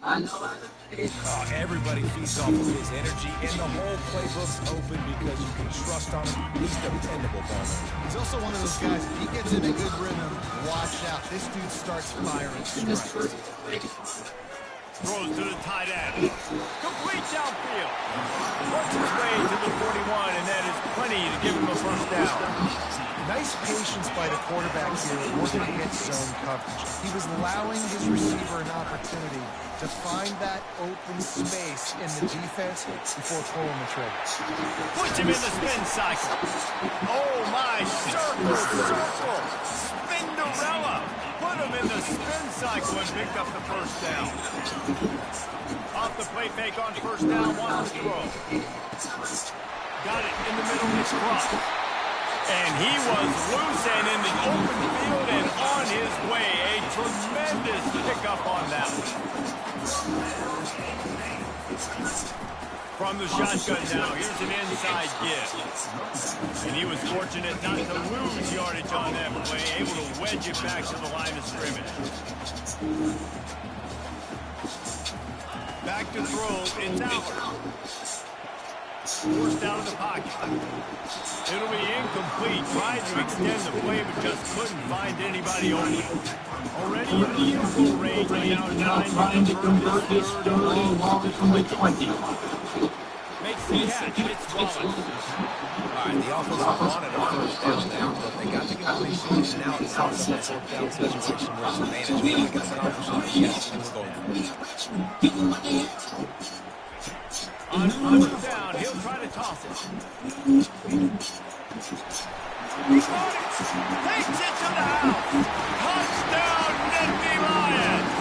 Everybody feeds off of his energy, and the whole playbook's open because you can trust on him. He's dependable, Bowman. He's also one of those guys, if he gets in a good rhythm, watch out. This dude starts firing strikes. Throws to the tight end. Complete downfield. Works his way to the 41, and that is plenty to give him a first down. Nice patience by the quarterback here, working against zone coverage. He was allowing his receiver an opportunity to find that open space in the defense before pulling the trigger. Puts him in the spin cycle. Oh, my. Circle. Spinderella. Put him in the spin cycle and picked up the first down. Off the play fake on first down, wants to throw. Got it in the middle of his cross. And he was loose and in the open field and on his way. A tremendous pickup on that one. From the shotgun now, here's an inside give. And he was fortunate not to lose yardage on that play, able to wedge it back to the line of scrimmage. Back to throw, Ncaa. Forced out of the pocket. It'll be incomplete. Tried to extend the play, but just couldn't find anybody open. Already in the field goal range, and now trying to convert this third and long from the 20. Makes the catch. It's Rollins. All right, the offense wanted a first down there, but they got the completion, and now it's out of that fourth down situation where it's managed. Gets an opportunity, yes, and we'll go. On first down, he'll try to toss it. He got it. Takes it to the house. Touchdown, Nittany Lions.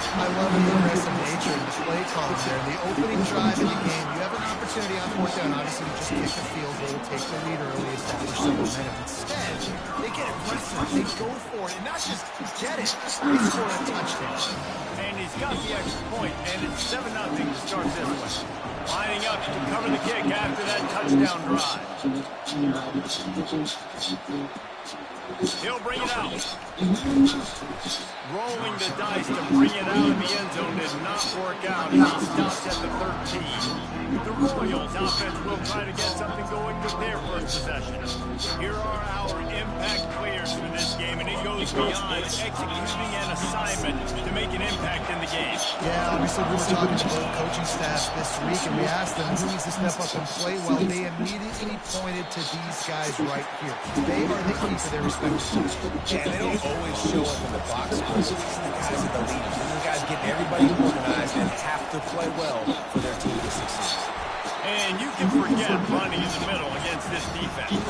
I love the aggressive nature of the play call there. The opening drive in the game, you have an opportunity on fourth down. Obviously, you just kick the field goal, take the lead early, establish some momentum. Instead, they get aggressive. They go for it, and not just get it. They score a touchdown. And he's got the extra point, and it's 7-0 to start this one. Lining up to cover the kick after that touchdown drive. He'll bring it out. Rolling the dice to bring it out of the end zone did not work out, and he stops at the 13. The Royals offense will try to get something going with their first possession. Here are our impact players for this game, and it goes beyond executing an assignment to make an impact in the game. Yeah, obviously we were talking to both coaching staffs this week, and we asked them who needs to step up and play well. They immediately pointed to these guys right here. They are the key to their respective teams. Yeah, they don't always show up in the box scores. These are the guys that the leaders. These are the guys getting everybody organized and have to play well for their team to succeed. And you can forget running in the middle against this defense.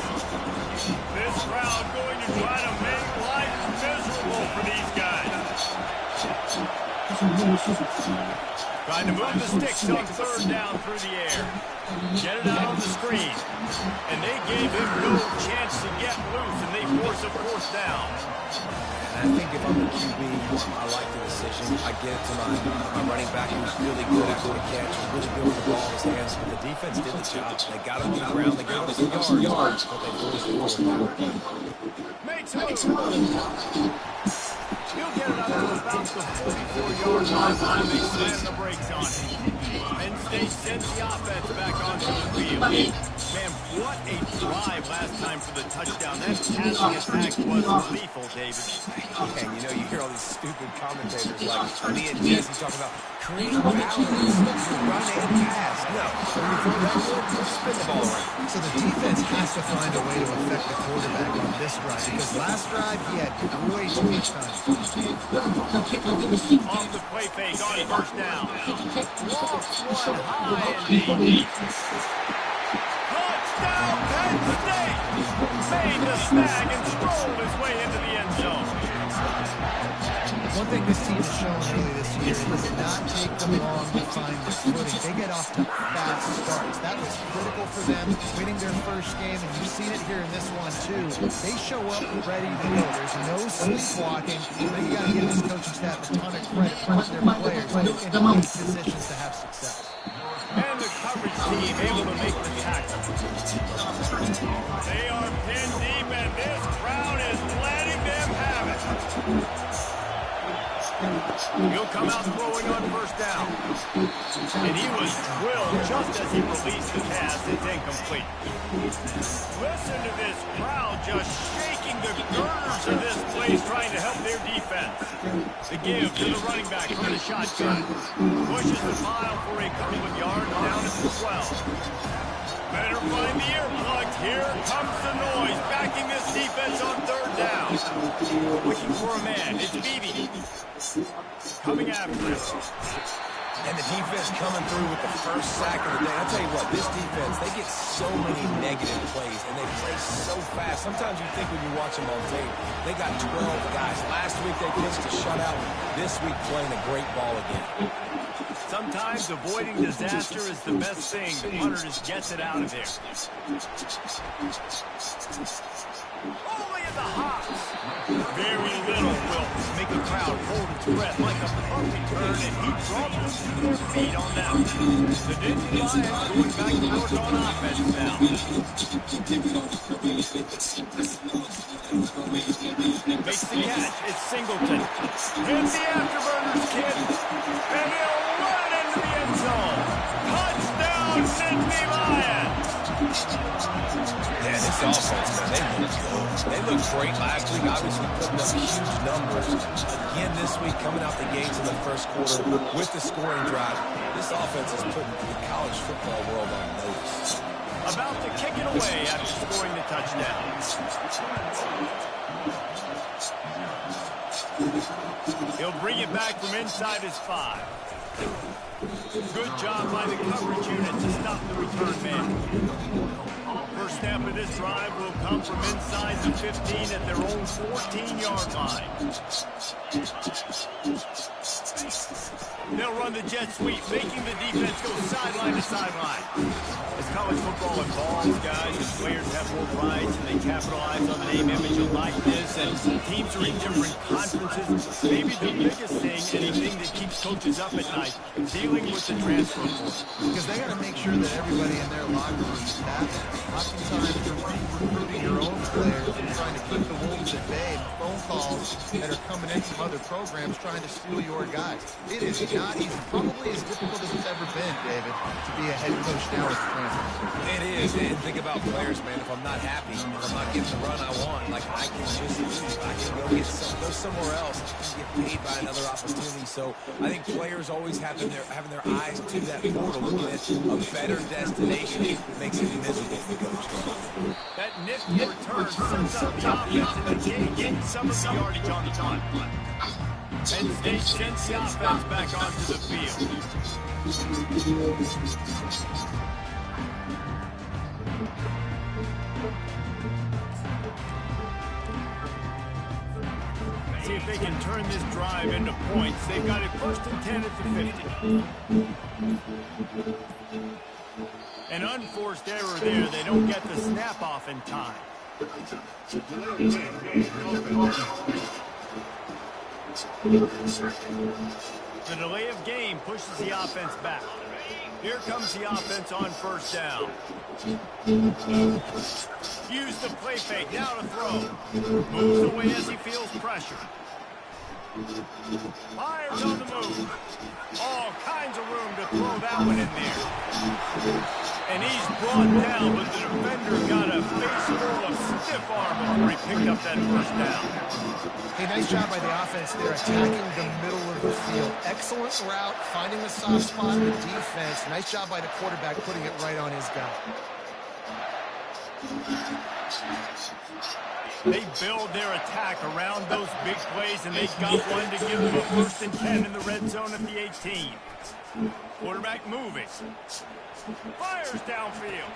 This crowd going to try to make life miserable for these guys. Trying to move the sticks on third down through the air. Get it out on the screen. And they gave him no chance to get loose, and they force a fourth down. And I think if I'm the QB, I like the decision. I get it to my running back, who was really good after the catch, really good with the ball in his hands. But the defense did the job. They got him on the ground. They got him some yards, but they forced the fourth down. Makes it. He'll get it up to about the 44-yard line before they slam the brakes on him. Penn State sends the offense back onto the field. Man, what a drive last time for the touchdown. That passing attack was lethal, David. And you know, you hear all these stupid commentators like me and Jesse talking about creating balance, run and pass. No, when you throw that ball, spin the ball around. So the defense has to find a way to affect the quarterback on this drive, because last drive he had way too much time. Off the play fake on first down. Walks one high and deep. Touchdown, Penn State! Made the snag and strolled his way into the end zone. One thing this team has shown early this year, it does not take them long to find their footing. They get off to fast starts. That was critical for them, winning their first game, and you've seen it here in this one too. They show up ready to go. There's no sleepwalking. But you got to give this coaching staff a ton of credit for putting their players in elite positions to have success. And the coverage team able to make the tackle. They are pinned deep, and this crowd is letting them have it. He'll come out throwing on first down. And he was drilled just as he released the pass. It's incomplete. Listen to this crowd just shaking the girders of this place, trying to help their defense. The give to the running back from the shotgun. Pushes the pile for a couple of yards down at the 12. Better find the earplugs. Here comes the noise, backing this defense on third down. Looking for a man. It's Beebe. Coming after him. And the defense coming through with the first sack of the day. I'll tell you what, this defense, they get so many negative plays, and they play so fast. Sometimes you think when you watch them on tape, they got 12 guys. Last week they pitched a shutout. This week playing a great ball again. Sometimes avoiding disaster is the best thing. The punter just gets it out of there. Only in the hops. Very little will make a crowd hold its breath like a punt return, and he crumbles to their feet on that one. The Dynasty Lions going back to work on offense now. Makes the catch. It's Singleton. Hits the afterburners, kid. And he'll run it into the end zone. Touchdown, Dynasty Lions. Yeah, this offense, man, they look good. They looked great last week, obviously putting up huge numbers. Again this week, coming out the gates in the first quarter with the scoring drive. This offense is putting the college football world on notice. About to kick it away after scoring the touchdown. He'll bring it back from inside his 5. Good job by the coverage unit to stop the return man. First snap of this drive will come from inside the 15 at their own 14-yard line. They'll run the jet sweep, making the defense go sideline to sideline. As college football evolves, guys, and players have more rights and they capitalize on the name, image, and likeness, and teams are in different conferences, maybe the biggest thing, anything that keeps coaches up at night, dealing with the transfer portal. Because they got to make sure that everybody in their locker room is happy. Oftentimes, you're recruiting your own players and trying to keep the wolves at bay. Phone calls that are coming in from other programs trying to steal your guys. It is not easy. Probably as difficult as it's ever been, David, to be a head coach now with the transfer. It is. And think about players, man. If I'm not happy, if I'm not getting the run I want, like I can just leave. I can go somewhere else. I can get paid by another opportunity. So I think players always having their eyes to that portal, looking at a better destination, makes it miserable for coach. That nifty return sets up the offense in the game, getting some of the yardage on the punt. Penn State sends the offense back onto the field. See if they can turn this drive into points. They've got it first and 10 at the 50. An unforced error there. They don't get the snap off in time. The delay of game pushes the offense back. Here comes the offense on first down. Use the play fake, now to throw. Moves away as he feels pressure. Fires on the move. All kinds of room to throw that one in there. And he's brought down, but the defender got a face full of stiff arm before he picked up that first down. Hey, nice job by the offense there, attacking the middle of the field. Excellent route, finding the soft spot in the defense. Nice job by the quarterback putting it right on his guy. They build their attack around those big plays, and they've got one to give them a first and 10 in the red zone at the 18. Quarterback moving. Fires downfield.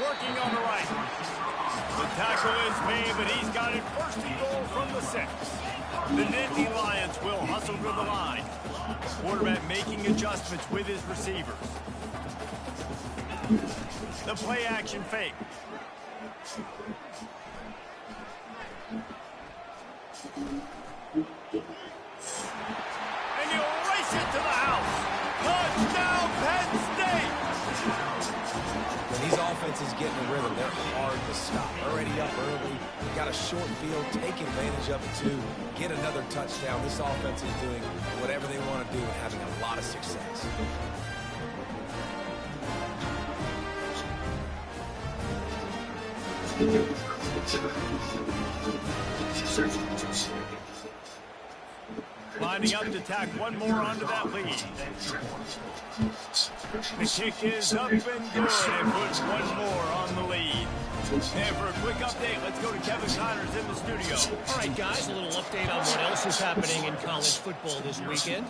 Working on the right. The tackle is made, but he's got it first and goal from the 6. The Dynasty Lions will hustle to the line. Quarterback making adjustments with his receivers. The play action fake. And he'll race it to the house. Touchdown, Penn State! When these offenses get in a rhythm, they're hard to stop. Already up early, got a short field, take advantage of it too, get another touchdown. This offense is doing whatever they want to do and having a lot of success. Lining up to tack one more onto that lead. The kick is up and good and puts one more on the lead. And for a quick update, let's go to Kevin Connors in the studio. All right, guys, a little update on what else is happening in college football this weekend.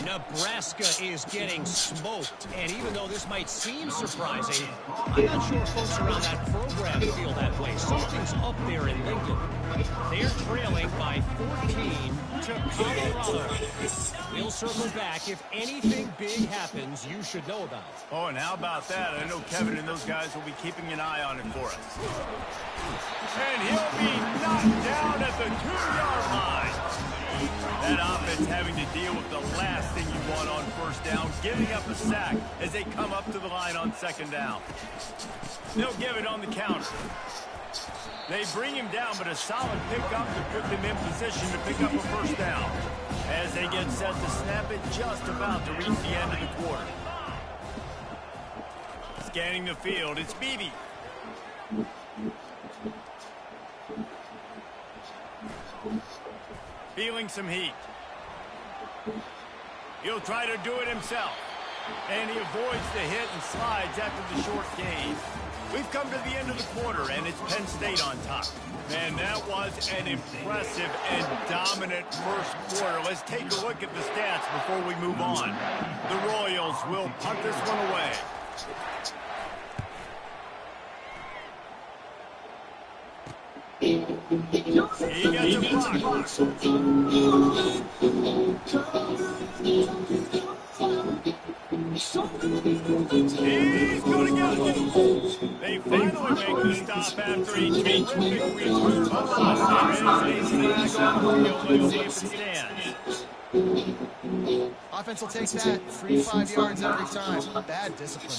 Nebraska is getting smoked, and even though this might seem surprising, I'm not sure folks around that program feel that way. Something's up there in Lincoln. They're trailing by 14 to Colorado. We'll circle back. If anything big happens, you should know about it. Oh, and how about that? I know Kevin and those guys will be keeping an eye on it for us. And he'll be knocked down at the 2-yard line. That offense having to deal with the last thing you want on first down, giving up a sack as they come up to the line on second down. They'll give it on the counter. They bring him down, but a solid pickup to put them in position to pick up a first down. As they get set to snap it, just about to reach the end of the quarter. Scanning the field, it's Beebe. Feeling some heat. He'll try to do it himself. And he avoids the hit and slides after the short gain. We've come to the end of the quarter, and it's Penn State on top. Man, that was an impressive and dominant first quarter. Let's take a look at the stats before we move on. The Royals will punt this one away. He gets a block. He's going to get it. They finally make the stop after a terrific return. There is a flag on the field. Let's see if it stands. Offense will take that. 3-5 yards every time. Bad discipline.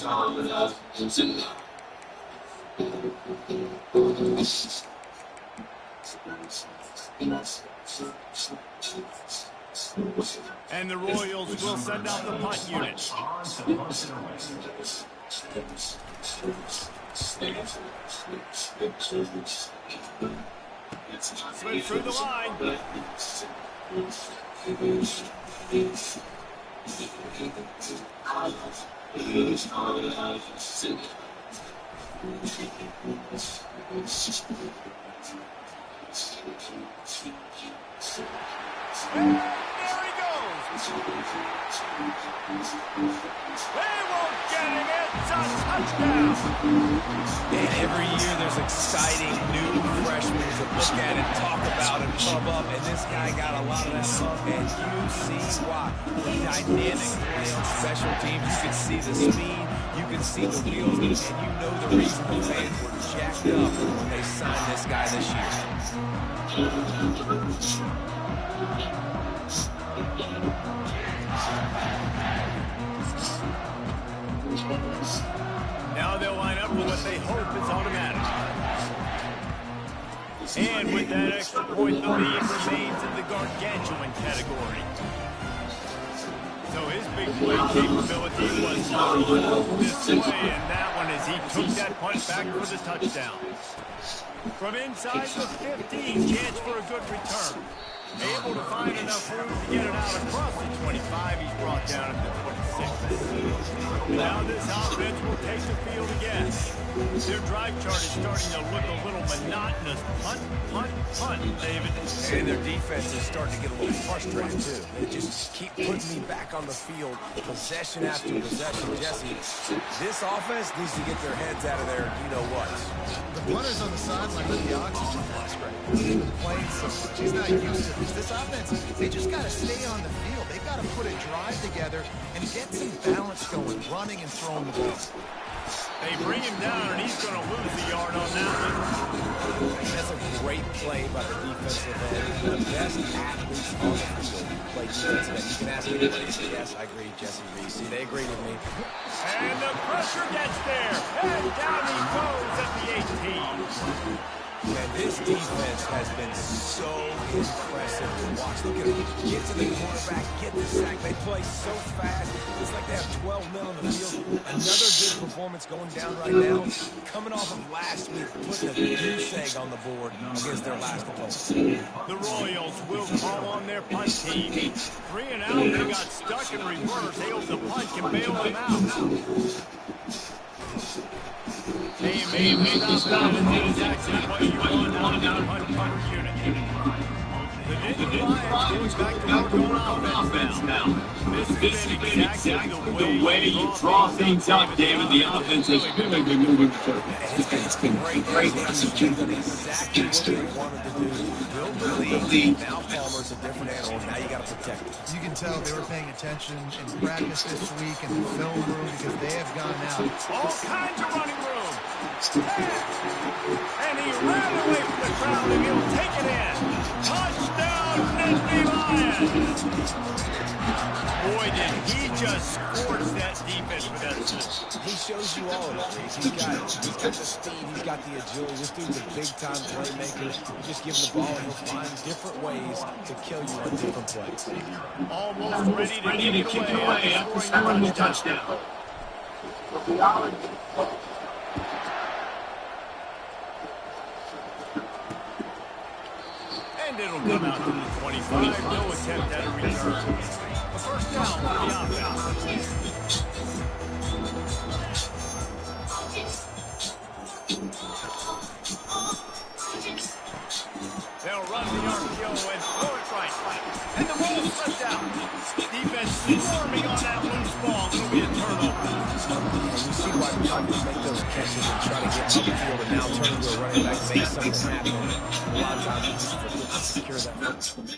And the Royals will send out the punt unit. Slid through the line. And there he goes. They won't get him. It's a touchdown. And every year there's exciting new freshmen to look at and talk about and pump up. And this guy got a lot of that pump. And you see why. Dynamic play on special teams. You can see the speed. You can see the wheels. And you know the reason the fans were jacked up when they signed this guy this year. Now they'll line up for what they hope is automatic. And with that extra point, the lead remains in the gargantuan category. So his big play capability was on display, and that one as he took that punt back for the touchdown. From inside the 15, chance for a good return. Able to find enough room to get it out across the 25. He's brought down at the 26. And now this offense will take the field again. Their drive chart is starting to look a little monotonous. Punt, punt, punt, David. And their defense is starting to get a little frustrated, too. They just keep putting me back on the field, possession after possession. Jesse, this offense needs to get their heads out of there, you know what. The punter's on the sideline with the oxygen mask right now. He's been playing so much. He's not used to this. This offense, they just got to stay on the field. They've got to put a drive together and get some balance going, running and throwing the ball. They bring him down, and he's going to lose the yard on that one. That's a great play by the defensive end. The best athletes on the field play defensive end. You can ask anybody. Yes, I agree, Jesse Reese. See, they agree with me. And the pressure gets there. And down he goes at the 18. Man, this defense has been so impressive to watch. Look at them. Get to the quarterback, get the sack. They play so fast. It's like they have 12 men on the field. Another good performance going down right now. Coming off of last week, putting a goose egg on the board against their last opponent. The Royals will call on their punt team. 3 and out. They got stuck in reverse. They hope the punt can bail them out. They may stop that and exactly what you want out of punt cover unit. The Lions going back to work on offense now. This has been exactly the way you draw things up, David. The offense has really been moving forward. It's been great exactly what they wanted to do. Build the lead. Now Palmer's a different animal. Now you got to protect it. You can tell they were paying attention in practice this week in the film room because they have gone out. All kinds of running room. And he ran away from the crowd, and he'll take it in. Touchdown, Nittany Lions. Boy, did he just scorch that defense with that. He shows you all of it. He's got the speed. He's got the agility. This dude's a big-time playmaker. You just give him the ball, and he'll find different ways to kill you on different plays. Almost ready to kick it away after scoring the touchdown. And it'll come out to the 25. No attempt at a return. A first down for the offense. They'll run the RPO and throw it right. And the ball slipped out. Defense swarming on that loose ball. It'll be a turnover. And you see why we like to make those catches and try to get up the field and now turn into a running back, make something happen. A lot of times you just forget to secure that foot.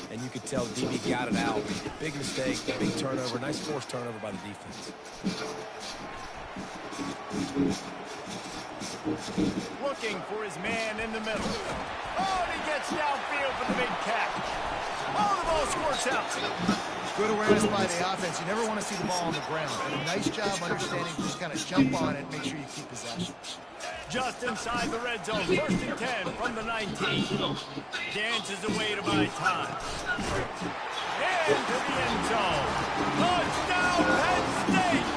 And you could tell DB got it out. Big mistake, big turnover, nice forced turnover by the defense. Looking for his man in the middle. Oh, and he gets downfield for the big catch. Oh, the ball squirts out. Good awareness by the offense. You never want to see the ball on the ground. But a nice job understanding just kind of jump on it, make sure you keep possession. Just inside the red zone. 1st and 10 from the 19. Dances away to buy time. Into the end zone. Touchdown, Penn State.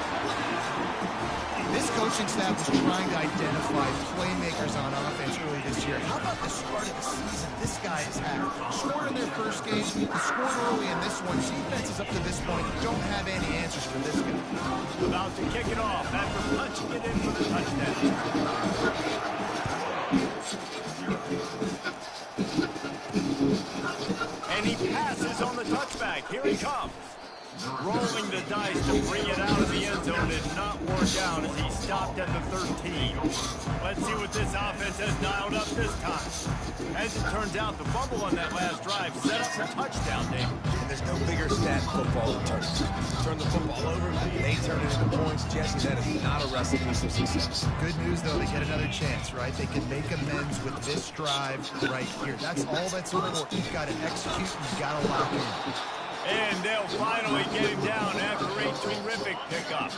This coaching staff was trying to identify playmakers on offense early this year. How about the start of the season this guy has had? Scored in their first game, scored early in this one. Defenses up to this point don't have any answers for this guy. About to kick it off after punching it in for the touchdown. And he passes on the touchback. Here he comes. Rolling the dice to bring it out of the end zone did not work out as he stopped at the 13. Let's see what this offense has dialed up this time. As it turns out, the fumble on that last drive set up a touchdown, Dave. And there's no bigger stat in football than turnovers. Turn the football over, they turn it into points. Jesse, that is not a recipe for success. Good news, though, they get another chance, right? They can make amends with this drive right here. That's all that's important. You've got to execute, and you've got to lock in. And they'll finally get him down after a terrific pickup.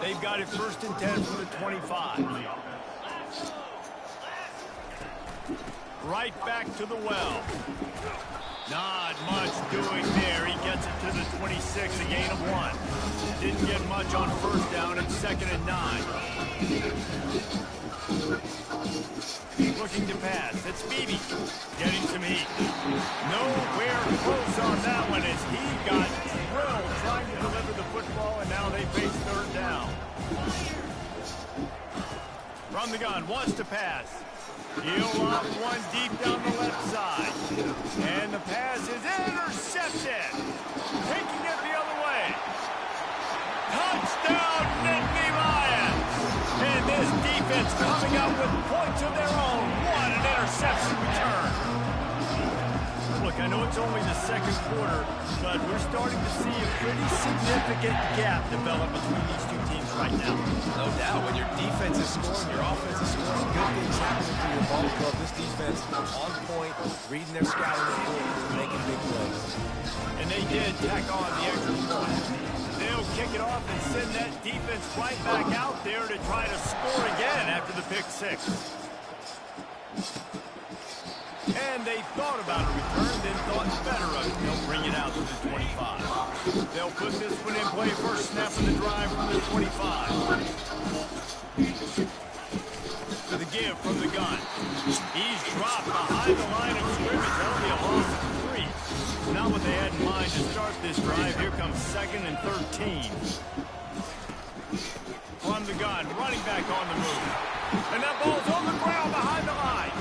They've got it 1st and 10 from the 25. Right back to the well. Not much doing there. He gets it to the 26, a gain of 1. Didn't get much on first down and 2nd and 9. Looking to pass. It's Beebe. Getting some heat. Nowhere close on that one as he got drilled trying to deliver the football, and now they face 3rd down. From the gun, wants to pass. He'll lob one deep down the left side. And the pass is intercepted. Taking it the other way. Touchdown, Nittany Lions. And this defense coming out with points of their own. What an interception return. Look, I know it's only the 2nd quarter, but we're starting to see a pretty significant gap develop between these two teams right now. No doubt. When your defense is scoring, your offense is scoring, good things happening to your ball club. This defense on point, reading their scouting report, making big plays. And they did tack on the extra point. They'll kick it off and send that defense right back out there to try to score again after the pick 6. And they thought about a return, then thought better of it. They'll bring it out to the 25. They'll put this one in play. First snap of the drive from the 25. To the give from the gun. He's dropped behind the line of scrimmage. That'll be a loss of 3. Not what they had in mind to start this drive. Here comes 2nd and 13. From the gun, running back on the move. And that ball's on the ground behind the line.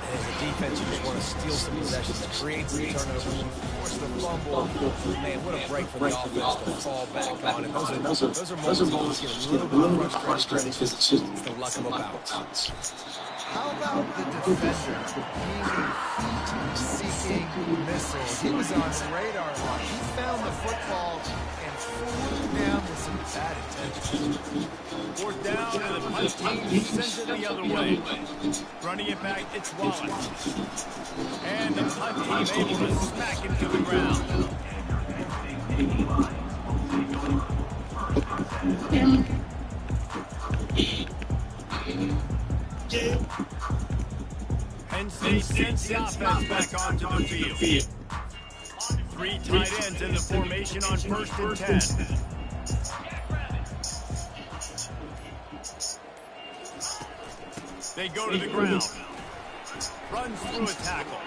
As a defense, you just want to steal some possessions, create some turnovers, force the fumble. Man, what a break for the offense to fall back on. And those are moments you get a little bit frustrated because it's just the luck of a bounce. How about the defender being a heat-seeking missile? He was on the radar line. He found the football and flew down with some bad intentions. 4th down, and the punt team sends it the other way. Running it back, it's Wallace. And the punt team able to smack him to the ground. Penn State sends the offense back onto the field. 3 tight ends in the formation on 1st and 10. They go to the ground. Runs through a tackle.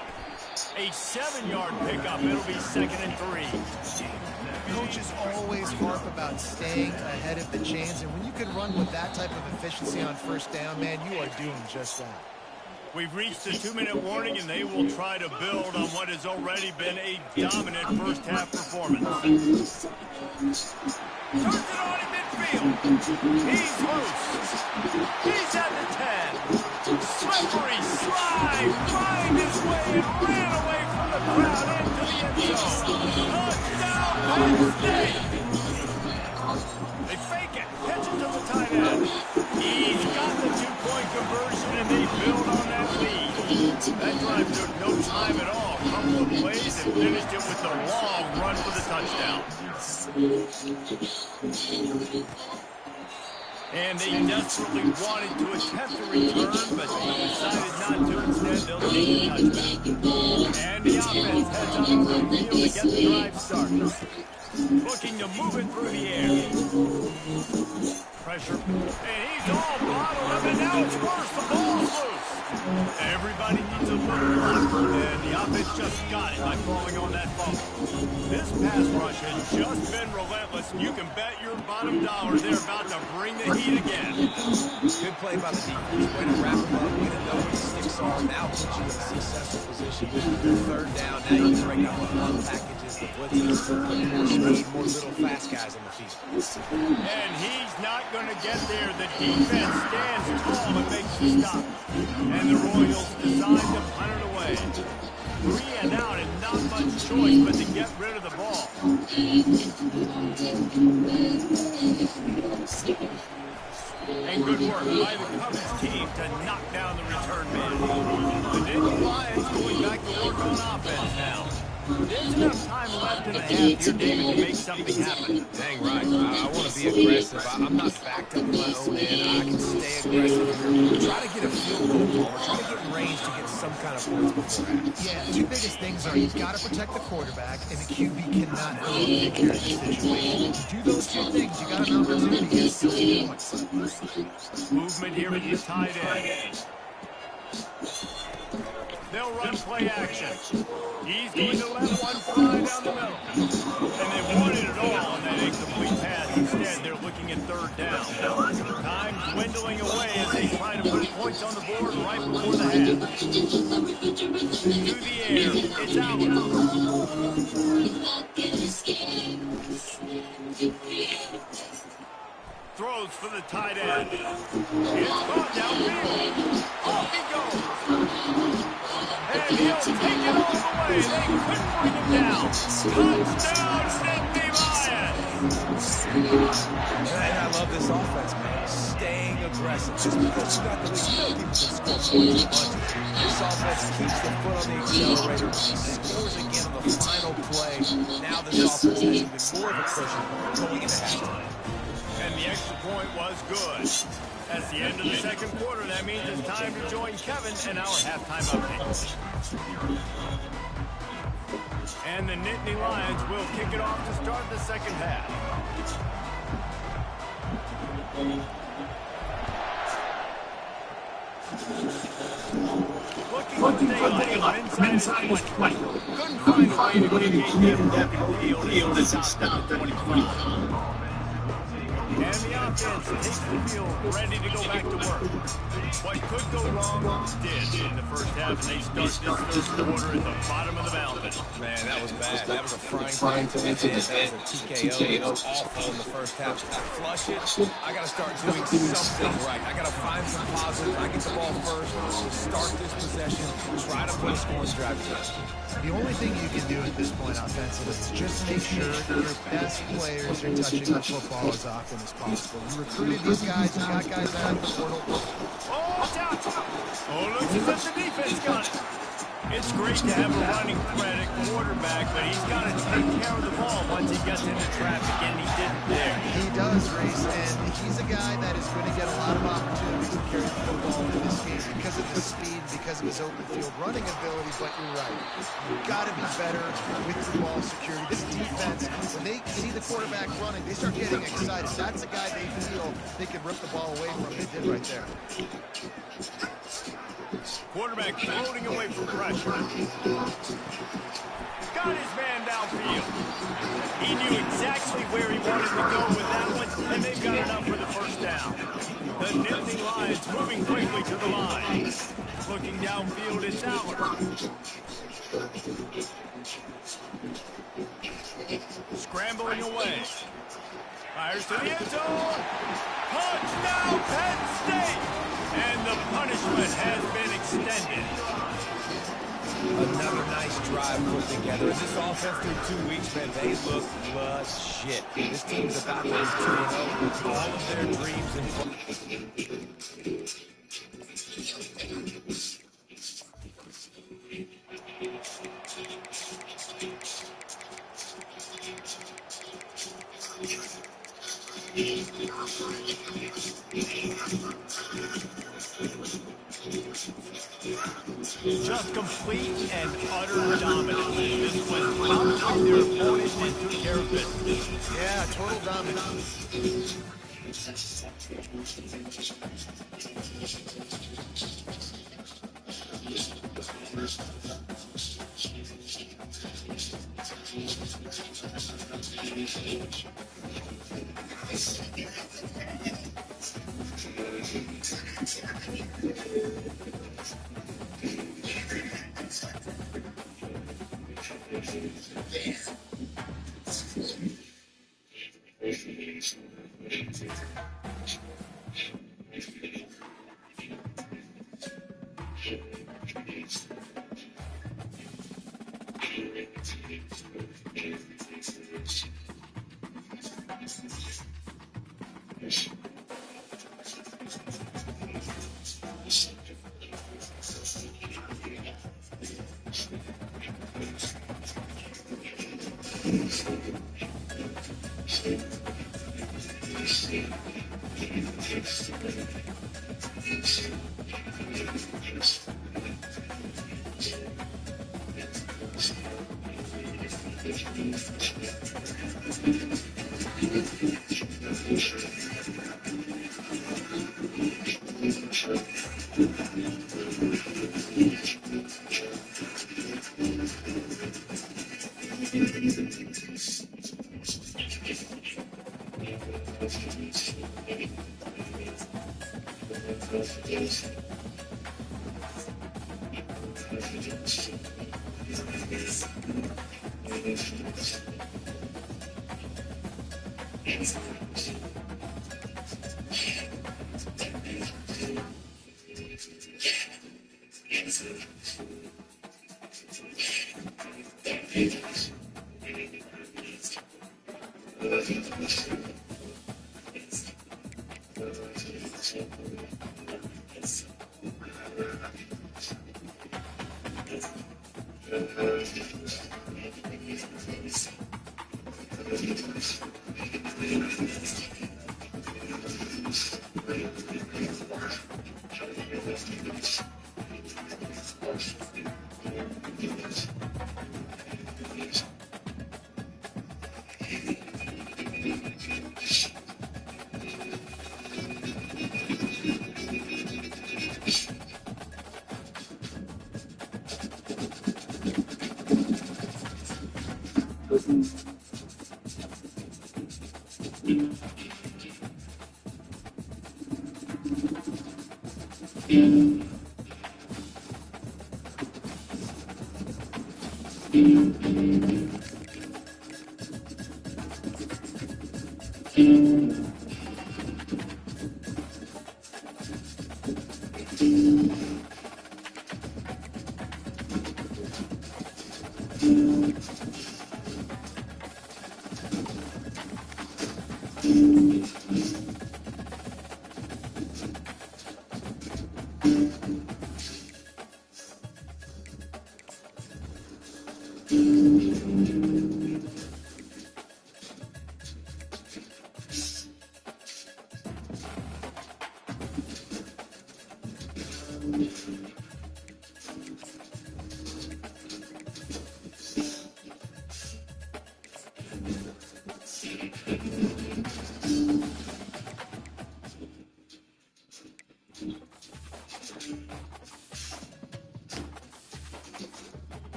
A 7-yard pickup. It'll be 2nd and 3. Coaches always harp about staying ahead of the chains, and when you can run with that type of efficiency on 1st down, man, you are doing just that. We've reached the 2-minute warning, and they will try to build on what has already been a dominant first-half performance. Turns it on in midfield. He's loose. He's at the 10. Slippery slide. Find his way and ran away from the crowd into the end zone. Touchdown, Penn State. They fake it. Catch it to the tight end. He's got the 2-point conversion, and they build on that lead. That drive took no time at all. A couple of plays and finished it with a long run for the touchdown. And they desperately wanted to attempt a return, but decided not to. Instead, they'll take the touchback. And the offense heads out on the field to get the drive started. Looking to move it through the air. Pressure. And he's all bottled up, and now it's worse. The ball's loose. Everybody needs a little luck, and the offense just got it by falling on that fumble. This pass rush has just been relentless. You can bet your bottom dollar they're about to bring the heat again. Good play by the defense. Way to wrap them up. Way to know where the sticks are. Now put you in a successful position. 3rd down. Now you can break out the run packages, the blitzes, more speed, more little fast guys on the field. And he's not going to get there. The defense stands tall and makes the stop. And the Royals decide to punt it away. 3 and out, and not much choice but to get rid of the ball. And good work by the Cubs team to knock down the return man. The Nittany Lions going back to work on offense now. There's enough time left in the half here, David, to make something happen. Dang right. I want to be aggressive. I'm not backed up in my own end. I can stay aggressive here. Try to get a field goal, Palmer. Try to get in range to get some kind of points before half. Yeah, two biggest things are you've got to protect the quarterback, and the QB cannot throw a pick here in this situation. To do those two things, you got an opportunity to get some points. Movement here with the tight end. They'll run play action. He's going to let one fly down the middle. And they wanted it all on that incomplete pass. Instead, they're looking at third down. Time dwindling away as they try to put points on the board right before the half. To the air. It's out. Throws for the tight end. It's caught downfield. Off he goes. And he'll take it all the way. They couldn't bring him down. Touchdown, Nittany Lions. And I love this offense, man. Staying aggressive. Just because you got the lead, you know people can score points in bunches. This offense keeps the foot on the accelerator. He scores again on the final play. Now this offense has even more of a cushion going into halftime. And the extra point was good. At the end of the second quarter, that means it's time to join Kevin and our halftime update. And the Nittany Lions will kick it off to start the second half. Looking for the daylight from inside his 20. Couldn't find a way to create that open field as it stopped at the 25. And the offense takes the field, ready to go back to work. What could go wrong did in the first half, and they start this third quarter at the bottom of the mountain. Man, that was bad. That was a frying pan to the end. That was a TKO. It was awful in the first half. Flush it. I got to start doing something right. I got to find some positives. I get the ball first. Start this possession. Try to put a scoring drive together. The only thing you can do at this point offensively is just make sure your best players are touching the football as often as possible. You recruited these guys, you got guys out of the portal. Oh, down. Oh, looks as if the defense got it. It's great to have a running threat at quarterback, but he's got to take care of the ball once he gets into traffic, and he didn't there. He does, Reese, and he's a guy that is going to get a lot of opportunities to carry the football in this game because of his speed, because of his open field running ability, but you're right. You've got to be better with your ball security. This defense, when they see the quarterback running, they start getting excited. That's a guy they feel they can rip the ball away from. They did right there. Quarterback floating away from pressure. Got his man downfield. He knew exactly where he wanted to go with that one, and they've got enough for the first down. The Nittany Lions moving quickly to the line. Looking downfield, it's Aller. Scrambling away. Fires to the end zone. Touchdown, Penn State! And the punishment has been extended. Another nice drive put together. And this offense through 2 weeks, man, they look legit. This team is about to be 2-0. All of their dreams and Just complete and utter dominance. This was probably their opponent and took care of business. Yeah, total dominance.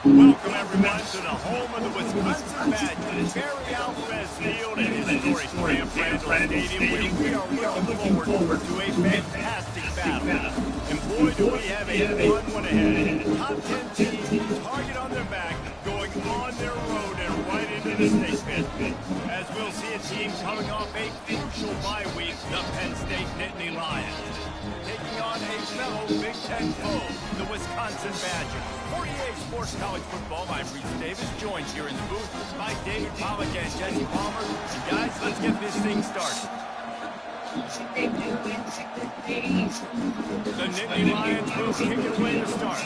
Welcome, everyone, to the home of the Wisconsin Badgers, Terry Alvarez Field at historic Grant Randall Stadium, where we are looking forward to a fantastic battle. And boy, do we have a fun one ahead. Top 10 teams, target on their back, going on their road and right into the snake pit. As we'll see a team coming off a crucial bye week, the Penn State Nittany Lions, taking on a fellow Big Ten foe, the Wisconsin Badgers. For EA Sports College Football, I'm Reese Davis, joined here in the booth by David Pollack and Jesse Palmer. And guys, let's get this thing started. The Nittany Lions will kick it away to start.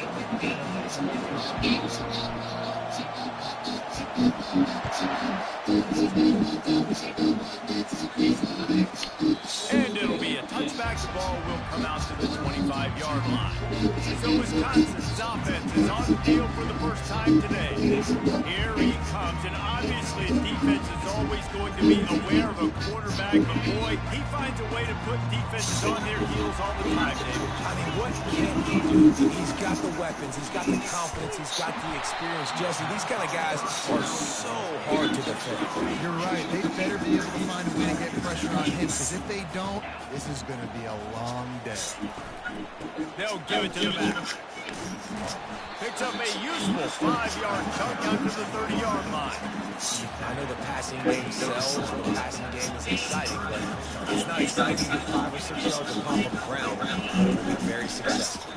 And it'll be a touchback. The ball will come out to the 25-yard line. So Wisconsin's offense is on the field for the first time today. Here he comes, and obviously defense is always going to be aware of a quarterback, but boy, he finds a way to put defenses on their heels all the time, David. I mean, what can he do? He's got the weapons, he's got the confidence, he's got the experience. Jesse, these kind of guys are so hard to defend. You're right. They better be able to find a way to get pressure on him, because if they don't, this is going to be a long day. They'll give it to the back. Picks up a useful 5-yard chunk out to the 30-yard line. I know the passing game sells, the passing game is exciting, but it's not exciting to get 5 or 6 yards of pop on the ground. It will be very successful.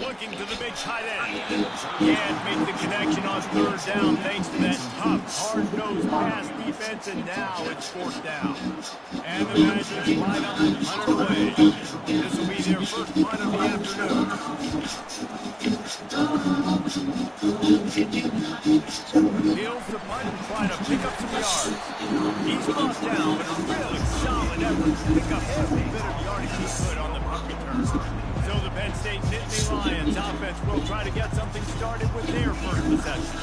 Looking to the big tight end. Can't make the connection on third down thanks to that tough, hard-nosed pass defense, and now it's fourth down. And the Badgers line up and punt it away. This will be their first punt of the afternoon. Heels the punt and try to pick up some yards. He's brought down, but a really solid effort to pick up every bit of yardage he could on the punt return. So the Penn State Nittany Lions offense will try to get something started with their first possession.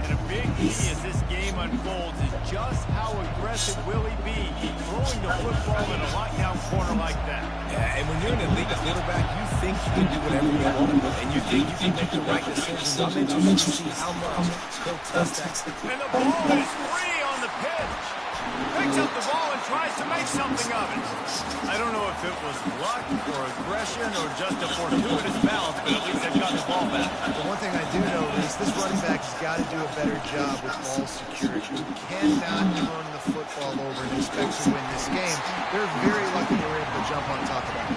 And a big key as this game unfolds is just how aggressive will he be throwing the football in a lockdown corner like that. Yeah, and when you're an elite quarterback, you think you can do whatever you want, and you think you can make the right decisions. I'm interested to see how much he'll test that. And the ball is free on the pitch. Picks up the ball and tries to make something of it. I don't know if it was luck or aggression or just a fortuitous balance, but at least they've got the ball back. The one thing I do know is this running back has got to do a better job with ball security. You cannot turn the football over and expect to win this game. They're very lucky they were able to jump on top of that.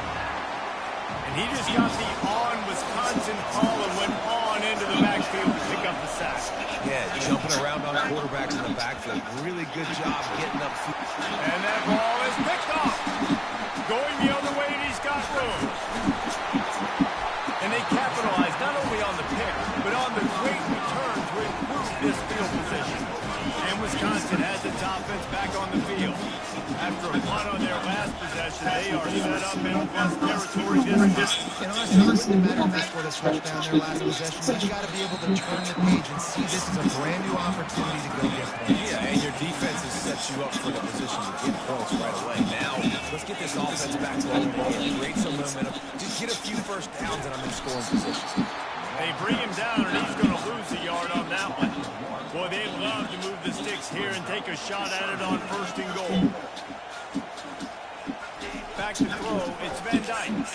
And he just got the on Wisconsin call and went on into the backfield to pick up the sack. Yeah, jumping around on quarterbacks in the backfield. Really good job getting up. And that ball is picked off. Going the other way, and he's got room. And they capitalize not only on the pick, but on the great return to improve this field position. And Wisconsin has its offense back on the field. After a punt on their last possession, they are set up in plus territory this time. And honestly, it wouldn't matter if they scored a touchdown their last possession. You've got to be able to turn the page and see this as a brand new opportunity to go get points. Yeah, and your defense has set you up for the position to get points right away. Now, let's get this offense back rolling again. Create some momentum. Just get a few first downs and I'm in scoring position. They bring him down, and he's going to lose a yard on that one. Boy, they'd love to move the sticks here and take a shot at it on first and goal. Back to throw, it's Van Dyke.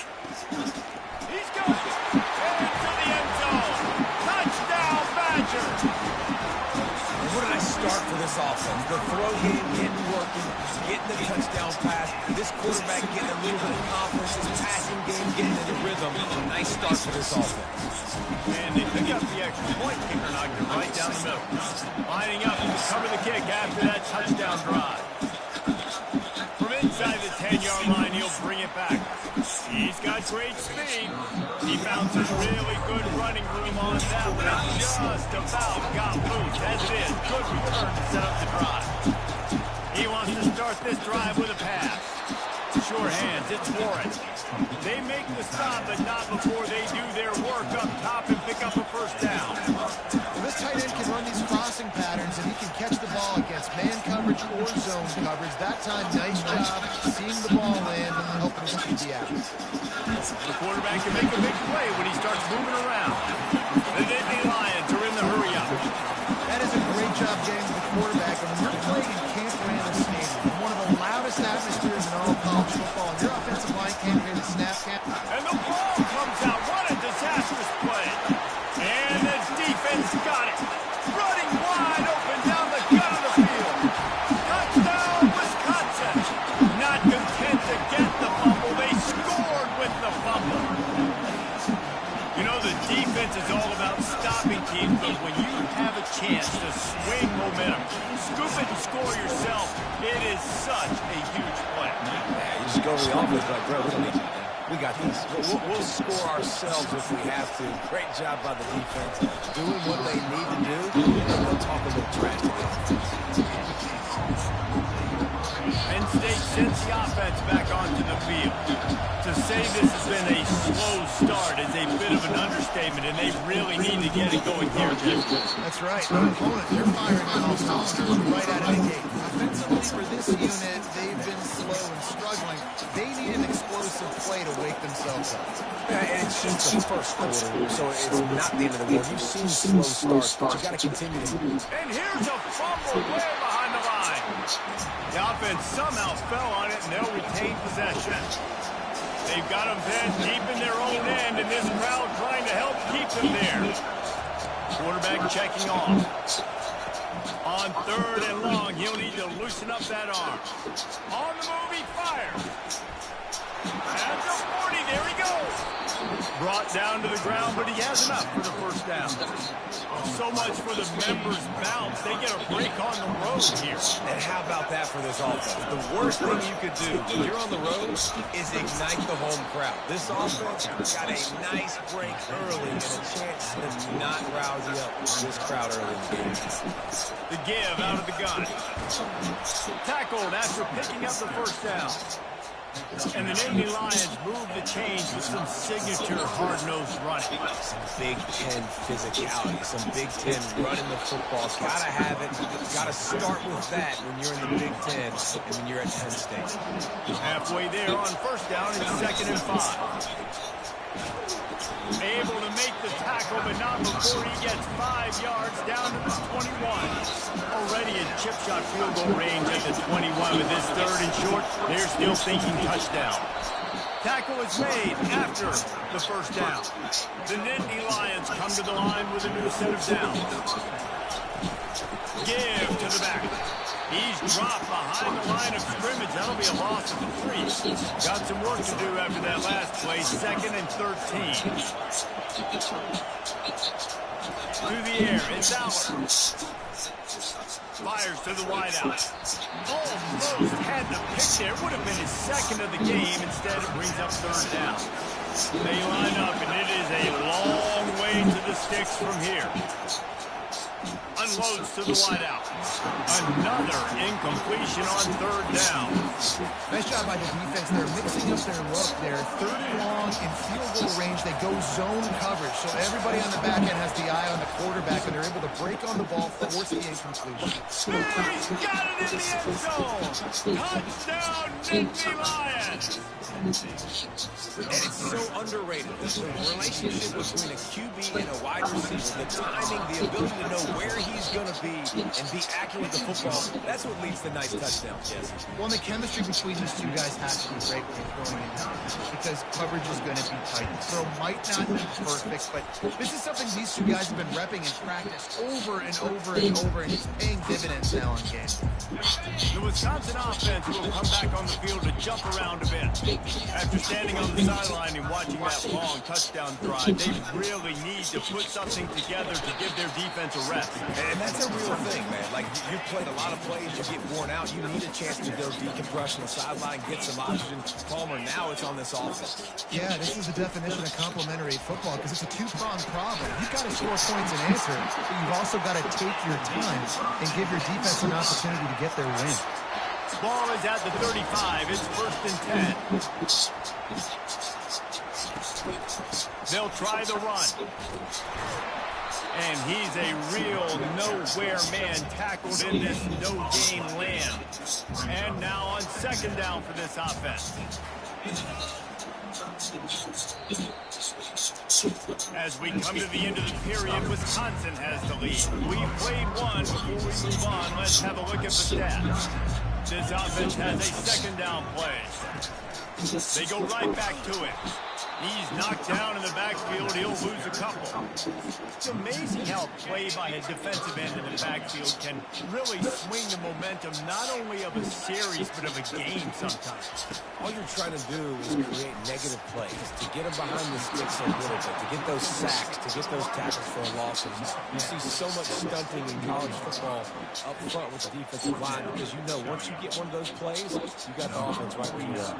He's got it. Into the end zone. Touchdown, Badgers. Where did I start for this offense? The throw game getting working, getting the touchdown pass. This quarterback getting a little bit of confidence. His passing game getting in the rhythm. Nice start for this offense. And they pick up the extra point. Kicker knocked it right down the middle. Lining up to cover the kick after that touchdown drive. From inside the 10-yard line, he'll bring it back. He's got great speed. He found some really good running room on that one and just about got loose. As it is, good return to set up the drive. He wants to start this drive with a pass. Sure hands, it's Warren. They make the stop, but not before they do their work up top and pick up a first down. Well, this tight end can run these crossing patterns, and he can catch the ball against man coverage or zone coverage. That time, nice job seeing the ball in and helping his QB out. The quarterback can make a big play when he starts moving around. The Nittany Lions are in the hurry-up. That is a great job getting to the quarterback. And when you're playing in Camp Randall Stadium, one of the loudest atmospheres in all of college football, and your offensive line can't hear the snap count. And the ball comes out. What a disastrous play. And the defense got it. Running wide open down the gut of the field. Touchdown, Wisconsin. Not content to get the fumble. They scored with the fumble. You know, the defense is all about stopping teams, but when you have a chance to swing momentum, scoop it and score yourself, it is such a huge play. Yeah, you just go to the offense like, bro, we don't need you. We got this. We'll score ourselves if we have to. Great job by the defense, doing what they need to do, and then we'll talk a little trash to the offense. Penn State sends the offense back onto the field. To say this has been a slow start is a bit of an understatement, and they really need to get it going here, Jim. That's right. The opponent, they're firing on all cylinders right out of the gate. Offensively, for this unit, they've been slow and struggling. They need an explosive play to wake themselves up. Yeah, and it's just the first quarter, so it's not the end of the world. You've seen slow starts, but you got to continue to move. And here's a fumble way behind the line. The offense somehow fell on it, and they'll retain possession. They've got them bent deep in their own end, and this crowd trying to help keep them there. Quarterback checking off. On third and long, he'll need to loosen up that arm. On the move, he fires. At the 40, there he goes. Brought Down to the ground, but he has enough for the first down. So much for the members' bounce. They get a break on the road here. And how about that for this offense? The worst thing you could do when you're on the road is ignite the home crowd. This offense got a nice break early and a chance to not rouse up this crowd early in the game. The give out of the gun. Tackled after picking up the first down. And the Nittany Lions move the change with some signature hard-nosed running. Some Big Ten physicality, some Big Ten running the football. Gotta have it. Gotta start with that when you're in the Big Ten and when you're at Penn State. Halfway there on first down and 2nd and 5. Able to make the tackle, but not before he gets 5 yards down to the 21. Already in chip shot field goal range at the 21 with this 3rd and short. They're still thinking touchdown. Tackle is made after the first down. The Nittany Lions come to the line with a new set of downs. Give to the back. He's dropped behind the line of scrimmage. That'll be a loss of 3. Got some work to do after that last play. 2nd and 13. Through the air, it's Ncaa. Fires to the wideout. Almost had the pick there. Would have been his 2nd of the game. Instead, it brings up 3rd down. They line up, and it is a long way to the sticks from here. Unloads to the wideout. Another incompletion on 3rd down. Nice job by the defense. They're mixing up their look there. 3rd and long in field goal range. They go zone coverage. So everybody on the back end has the eye on the quarterback, and they're able to break on the ball, force the incompletion. He's got it in the end zone. Touchdown, Nittany Lions. And it's so underrated. The relationship between a QB and a wide receiver, the timing, the ability to know where he's going to be and be accurate with the football, that's what leads to nice touchdowns, yes. Well, and the chemistry between these two guys has to be great when you're throwing in because coverage is going to be tight. The throw might not be perfect, but this is something these two guys have been repping in practice over and over and over, and it's paying dividends now in games. The Wisconsin offense will come back on the field to jump around a bit. After standing on the sideline and watching that long touchdown drive, they really need to put something together to give their defense a rest. And that's a real thing, man. Like, you played a lot of plays, you get worn out, you need a chance to go decompress on the sideline, get some oxygen. Palmer, now it's on this offense. Yeah, this is the definition of complementary football because it's a two-pronged problem. You've got to score points and answer, but you've also got to take your time and give your defense an opportunity to get their win. Ball is at the 35. It's 1st and 10. They'll try the run. And he's a real nowhere man tackled in this no-game land. And now on 2nd down for this offense. As we come to the end of the period, Wisconsin has the lead. We've played one. Before we move on, let's have a look at the stats. This offense has a 2nd down play. They go right back to it. He's knocked down in the backfield. He'll lose a couple. It's amazing how play by a defensive end in the backfield can really swing the momentum not only of a series but of a game sometimes. All you're trying to do is create negative plays, to get them behind the sticks a little bit, to get those sacks, to get those tackles for losses. You see so much stunting in college football up front with the defensive line because you know once you get one of those plays, you got the offense right where you are.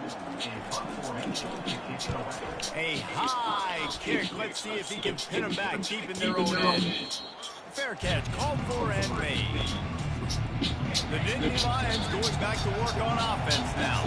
A high kick. Let's see if he can pin them back deep in their own end. Fair catch, called for and made. The Nittany Lions going back to work on offense now.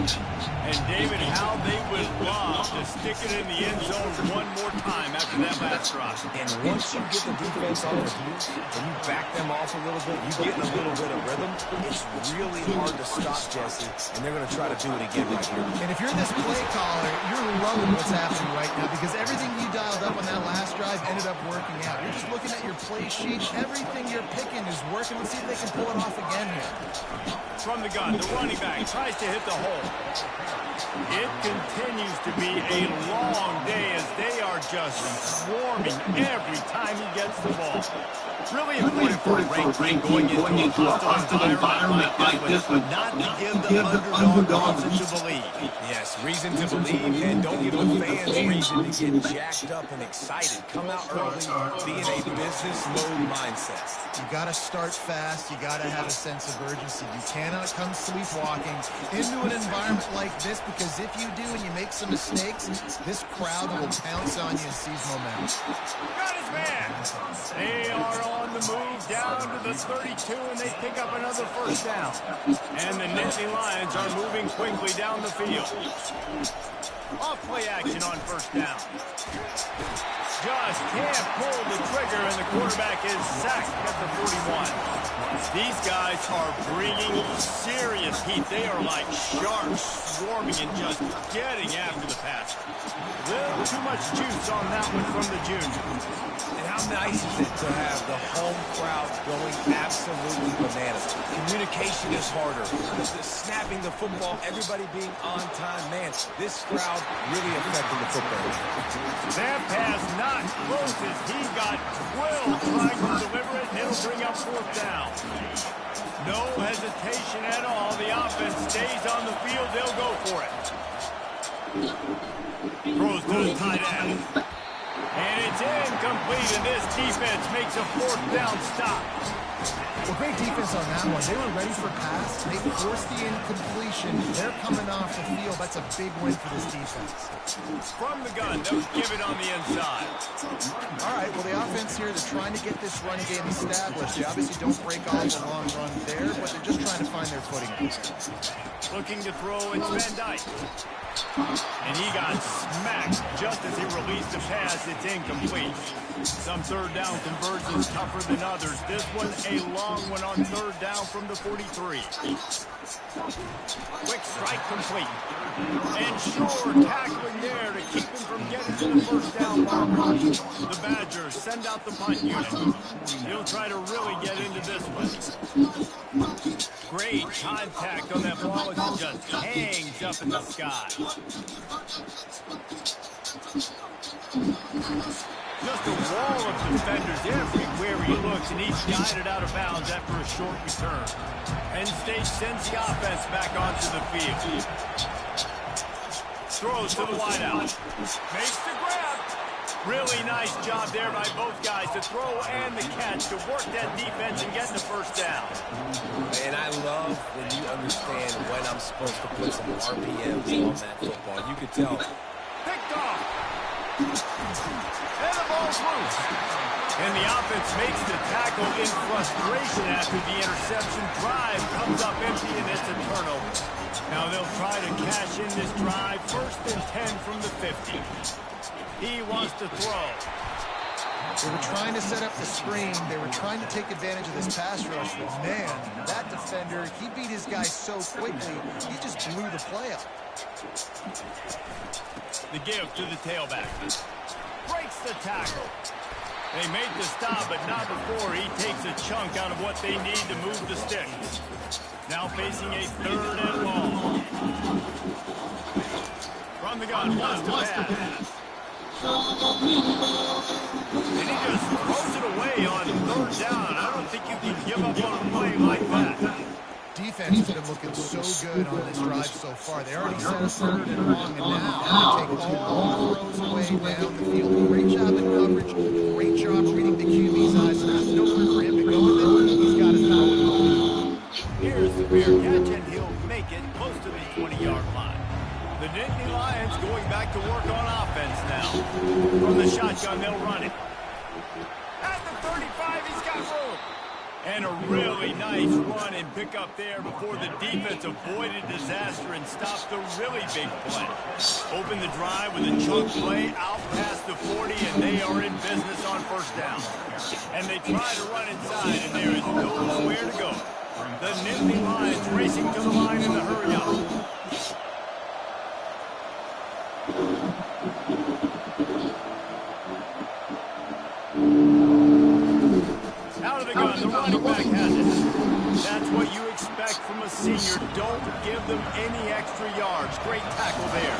And David, how they would love to stick it in the end zone one more time after that last drop. And once you get the defense on their heels and you back them off a little bit, you get in a little bit of rhythm, it's really hard to stop Jesse, and they're going to try to do it again right here. And if you're this play caller, you're loving what's happening right now because everything you dialed up on that last drive ended up working out. You're just looking at your play sheet. Everything you're picking is working. Let's see if they can pull it off again here. From the gun, the running back tries to hit the hole. It continues to be a long day as they are just swarming every time he gets the ball. Really important for a ranked team going into a hostile environment like this, but not to give the underdog confidence to the lead. Yes, Yes, reason to believe, and don't give the fans reason to get jacked up and excited. Come out early, be in a business mode mindset. You got to start fast. You got to have a sense of urgency. You cannot come sleepwalking into an environment like this, because if you do and you make some mistakes, this crowd will pounce on you and seize momentum. Got his man. They are on the move down to the 32, and they pick up another first down. And the Nittany Lions are moving quickly down the field. Off play action on first down. Just can't pull the trigger, and the quarterback is sacked at the 41. These guys are bringing serious heat. They are like sharks swarming and just getting after the pass. A little too much juice on that one from the junior. And how nice is it to have the home crowd going absolutely bananas? Communication is harder. The snapping the football, everybody being on time. Man, this crowd really affecting the football. That pass not close as he got Will trying to deliver it, and it'll bring up fourth down. No hesitation at all. The offense stays on the field. They'll go for it. Throws to the tight end. And it's incomplete, and this defense makes a fourth down stop. Well, great defense on that one. They were ready for pass. They forced the incompletion. They're coming off the field. That's a big win for this defense. From the gun, they'll give it on the inside. All right, well, the offense here, they're trying to get this run game established. They obviously don't break off a long run there, but they're just trying to find their footing. Looking to throw, it's Van Dyke. And he got smacked just as he released the pass. It's incomplete. Some third down conversions tougher than others. This one a long one on third down from the 43. Quick strike complete. And sure tackling there to keep him from getting to the first down marker. The Badgers send out the punt unit. He'll try to really get into this one. Great contact on that ball as it just hangs up in the sky. Just a wall of defenders everywhere he looks, and he's guided out of bounds after a short return. Penn State sends the offense back onto the field. Throws to the wideout. Makes the grab. Really nice job there by both guys to throw and the catch to work that defense and get the first down. And I love when you understand when I'm supposed to put some RPMs on that football. You could tell. Picked off. And the ball's loose. And the offense makes the tackle in frustration after the interception. Drive comes up empty, and it's a turnover. Now they'll try to cash in this drive. 1st and 10 from the 50. He wants to throw. They were trying to set up the screen. They were trying to take advantage of this pass rush. But man, that defender, he beat his guy so quickly, he just blew the play up. The give to the tailback. Breaks the tackle. They make the stop, but not before he takes a chunk out of what they need to move the sticks. Now facing a 3rd and long. From the gun, wants to pass. And he just throws it away on 3rd down. I don't think you can give up on a play like that. Defense has been looking so good on this drive so far. They already set a 3rd and long, and now they take all throws away down the field. Great job in coverage. Great job reading the QB's eyes. So there's nowhere for him to go with it. He's got his throw. Here's the fair catch, and he'll make it close to the 20-yard line. The Nittany Lions going back to work on offense now. From the shotgun, they'll run it. At the 35, he's got room. And a really nice run and pick up there before the defense avoided disaster and stopped the really big play. Open the drive with a chunk play out past the 40, and they are in business on 1st down. And they try to run inside, and there is nowhere to go. The Nittany Lions racing to the line in the hurry-up. Out of the gun, the running back has it. That's what you expect from a senior. Don't give them any extra yards. Great tackle there.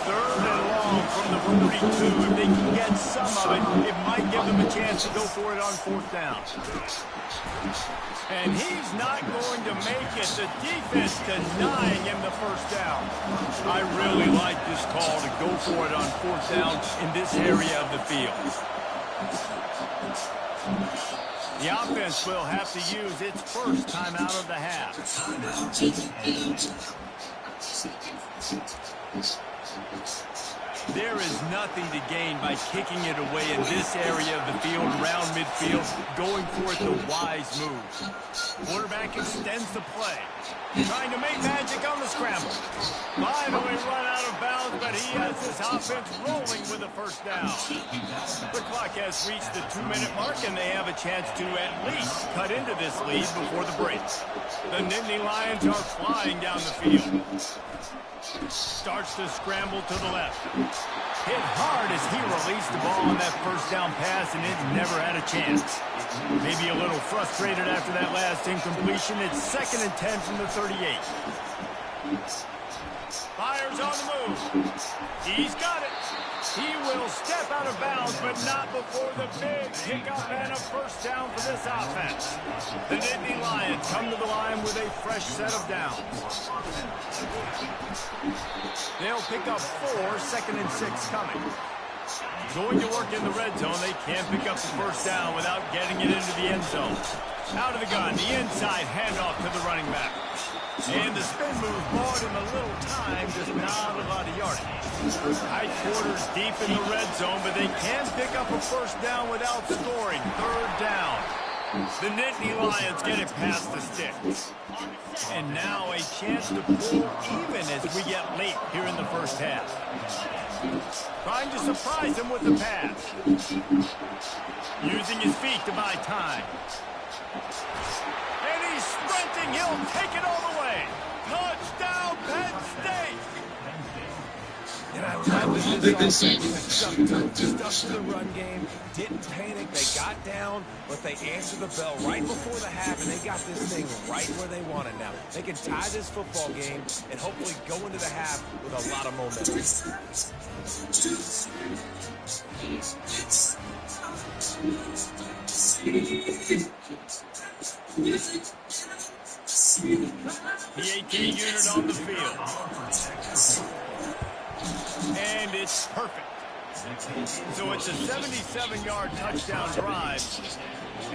3rd and long from on the 32. If they can get some of it, it might give them a chance to go for it on 4th down. And he's not going to make it. The defense denying him the 1st down. I really like this call to go for it on 4th down in this area of the field. The offense will have to use its first timeout of the half. There is nothing to gain by kicking it away in this area of the field, around midfield, going for it the wise move. Quarterback extends the play, trying to make magic on the scramble. Finally run out of bounds, but he has his offense rolling with a 1st down. The clock has reached the 2-minute mark, and they have a chance to at least cut into this lead before the break. The Nittany Lions are flying down the field. Starts to scramble to the left. Hit hard as he released the ball on that 1st down pass, and it never had a chance. Maybe a little frustrated after that last incompletion. It's 2nd and 10 from the 38. Fires on the move. He's got it. He will step out of bounds, but not before the big pickup and a 1st down for this offense. The Nittany Lions come to the line with a fresh set of downs. They'll pick up 4, 2nd and 6 coming. Going to work in the red zone. They can't pick up the 1st down without getting it into the end zone. Out of the gun, the inside handoff to the running back. And the spin move bought him a little time, just not a lot of yardage. Tight quarters deep in the red zone, but they can pick up a 1st down without scoring. 3rd down. The Nittany Lions get it past the sticks. And now a chance to pull even as we get late here in the 1st half. Trying to surprise him with the pass. Using his feet to buy time. And he's sprinting. He'll take it all the way. Touchdown, Penn State. And I love that this offense stuck to the run game, didn't panic, they got down, but they answered the bell right before the half, and they got this thing right where they want it now. They can tie this football game and hopefully go into the half with a lot of momentum. The 18 unit on the field. And it's perfect. So it's a 77-yard touchdown drive.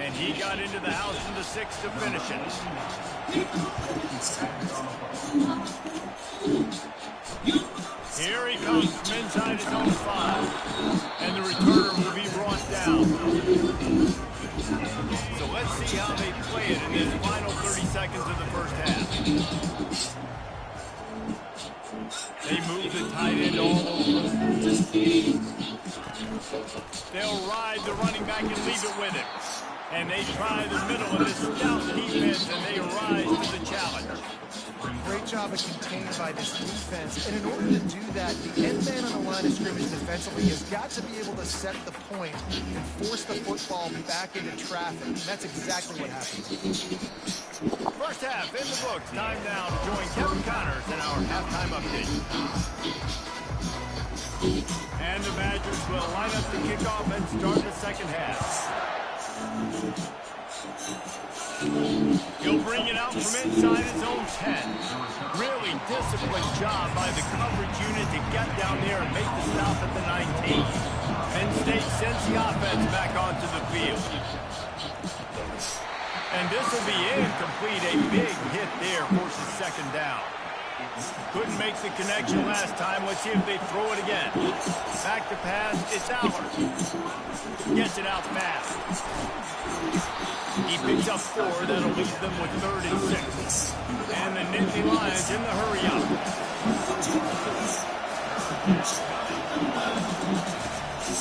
And he got into the house from the 6 to finish it. Here he comes from inside his own 5. And the returner will be brought down. So let's see how they play it in this final 30 seconds of the 1st half. They move the tight end all over. They'll ride the running back and leave it with him. And they try the middle of this stout defense, and they rise to the challenge. Great job of containing by this defense. And in order to do that, the end man on the line of scrimmage defensively has got to be able to set the point and force the football back into traffic. And that's exactly what happened. 1st half in the books. Time now to join Kevin Connors in our halftime update. And the Badgers will line up the kickoff and start the 2nd half. He'll bring it out from inside his own 10. Really disciplined job by the coverage unit to get down there and make the stop at the 19. Penn State sends the offense back onto the field. And this will be incomplete. A big hit there forces 2nd down. Couldn't make the connection last time. Let's see if they throw it again. Back to pass. It's Allard. Gets it out fast. He picks up 4. That'll leave them with 3rd and 6. And the Nittany Lions in the hurry up.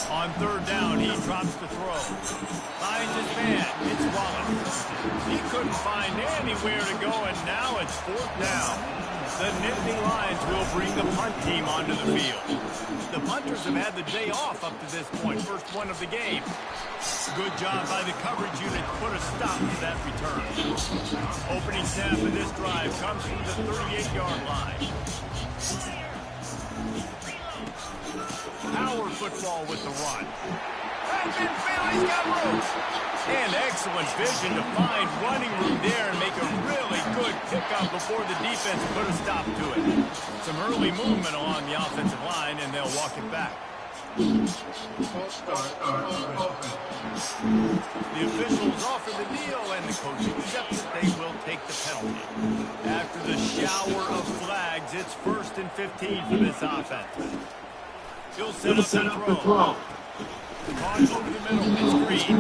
On 3rd down, he drops the throw. Finds his man. It's Wallace. He couldn't find anywhere to go, and now it's 4th down. The Nittany Lions will bring the punt team onto the field. The punters have had the day off up to this point. First one of the game. Good job by the coverage unit to put a stop to that return. Opening snap of this drive comes from the 38-yard line. football with the run. He's got room. And excellent vision to find running room there and make a really good pickup before the defense put a stop to it. Some early movement along the offensive line, and they'll walk it back. The officials offer the deal, and the coach accepts that they will take the penalty. After the shower of flags, it's 1st and 15 for this offense. He'll set up the throw. Caught over the middle. It's Green.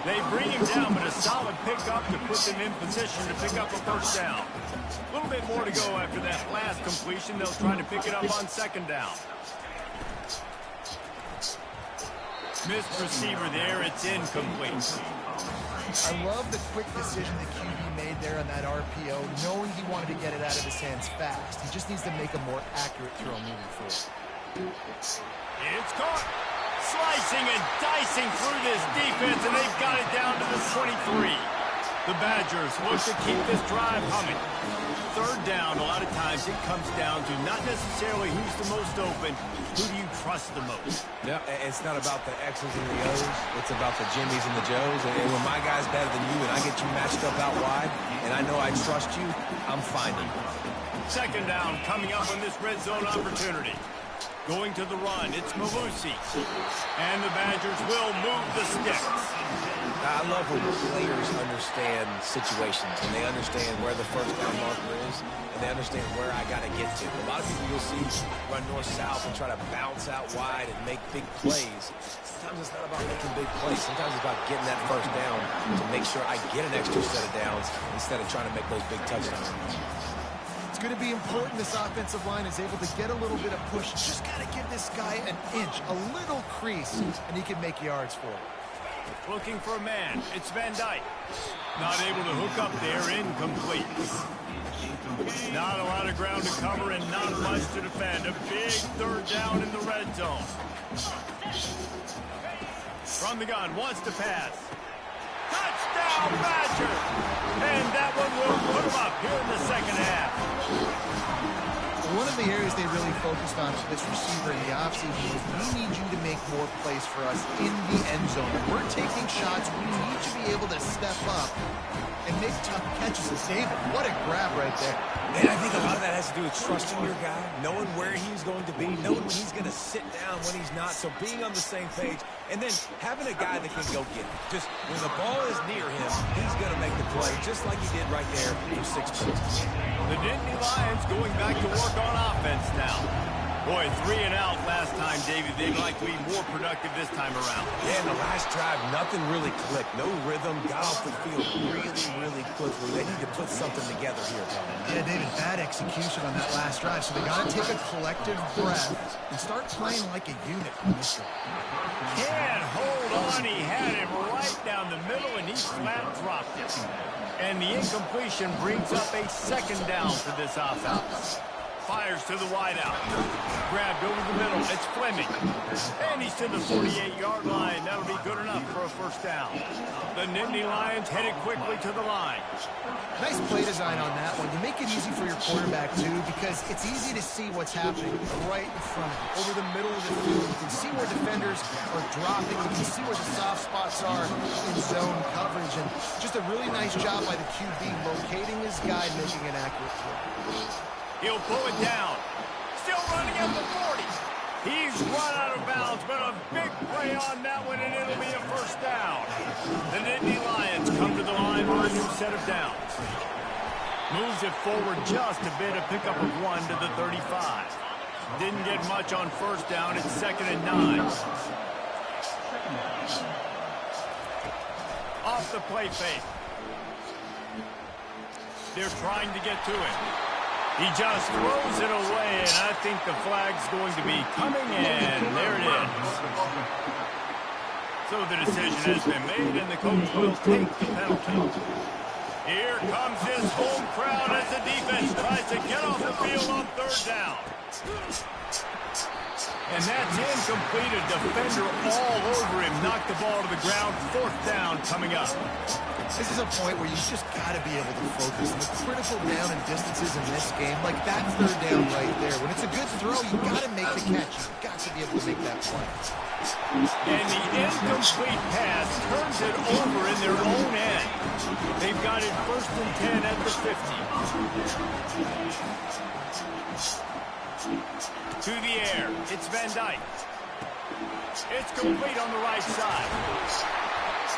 They bring him down, but a solid pickup to put them in position to pick up a first down. A little bit more to go after that last completion. They'll try to pick it up on 2nd down. Missed receiver there. It's incomplete. I love the quick decision the QB made there on that RPO, knowing he wanted to get it out of his hands fast. He just needs to make a more accurate throw moving forward. It's caught. Slicing and dicing through this defense, and they've got it down to the 23. The Badgers look to keep this drive humming. 3rd down, a lot of times it comes down to not necessarily who's the most open, who do you trust the most? Yeah, it's not about the X's and the O's. It's about the Jimmies and the Joes. And when my guy's better than you and I get you matched up out wide, and I know I trust you, I'm finding you. 2nd down coming up on this red zone opportunity. Going to the run, it's Malusi. And the Badgers will move the sticks. I love when players understand situations, and they understand where the first down marker is, and they understand where I got to get to. A lot of people you'll see run north-south and try to bounce out wide and make big plays. Sometimes it's not about making big plays. Sometimes it's about getting that first down to make sure I get an extra set of downs instead of trying to make those big touchdowns. It's going to be important this offensive line is able to get a little bit of push. Just got to give this guy an inch, a little crease, and he can make yards for it. Looking for a man. It's Van Dyke. Not able to hook up there. Incomplete. Not a lot of ground to cover and not much to defend. A big 3rd down in the red zone. From the gun. Wants to pass. Touchdown, Badger! And that one will put them up here in the 2nd half. One of the areas they really focused on with this receiver in the offseason was we need you to make more plays for us in the end zone. When we're taking shots, we need to be able to step up and make tough catches. David, what a grab right there. And I think a lot of that has to do with trusting your guy, knowing where he's going to be, knowing when he's going to sit down, when he's not. So being on the same page, and then having a guy that can go get it. Just when the ball is near him, he's going to make the play, just like he did right there for 6 points. The Dynasty Lions going back to work on offense now. Boy, 3 and out last time, David. They'd like to be more productive this time around. Yeah, in the last drive, nothing really clicked. No rhythm, got off the field really quickly. They need to put something together here, Tom. Yeah, David, bad execution on that last drive. So they got to take a collective breath and start playing like a unit on this drive. Can't hold on. He had it right down the middle, and he flat dropped it. And the incompletion brings up a 2nd down for this offense. Fires to the wideout. Grabbed over the middle. It's Fleming. And he's to the 48-yard line. That'll be good enough for a first down. The Nittany Lions headed quickly to the line. Nice play design on that one. You make it easy for your quarterback, too, because it's easy to see what's happening right in front of you. Over the middle of the field, you can see where defenders are dropping. You can see where the soft spots are in zone coverage. And just a really nice job by the QB locating his guy, making an accurate throw. He'll pull it down. Still running at the 40. He's run out of bounds, but a big play on that one, and it'll be a first down. The Nittany Lions come to the line with a new set of downs. Moves it forward just a bit, a pickup of 1 to the 35. Didn't get much on first down. It's 2nd and 9. Off the play fake. They're trying to get to it. He just throws it away, and I think the flag's going to be coming, and there it is. So the decision has been made, and the coach will take the penalty. Here comes his home crowd as the defense tries to get off the field on 3rd down. And that's incomplete. A defender all over him. Knocked the ball to the ground. 4th down coming up. This is a point where you just got to be able to focus. And the critical down and distances in this game, like that 3rd down right there. When it's a good throw, you got to make the catch. You've got to be able able to make that play. And the incomplete pass turns it over in their own end. They've got it 1st and 10 at the 50. To the air. It's Van Dyke. It's complete on the right side.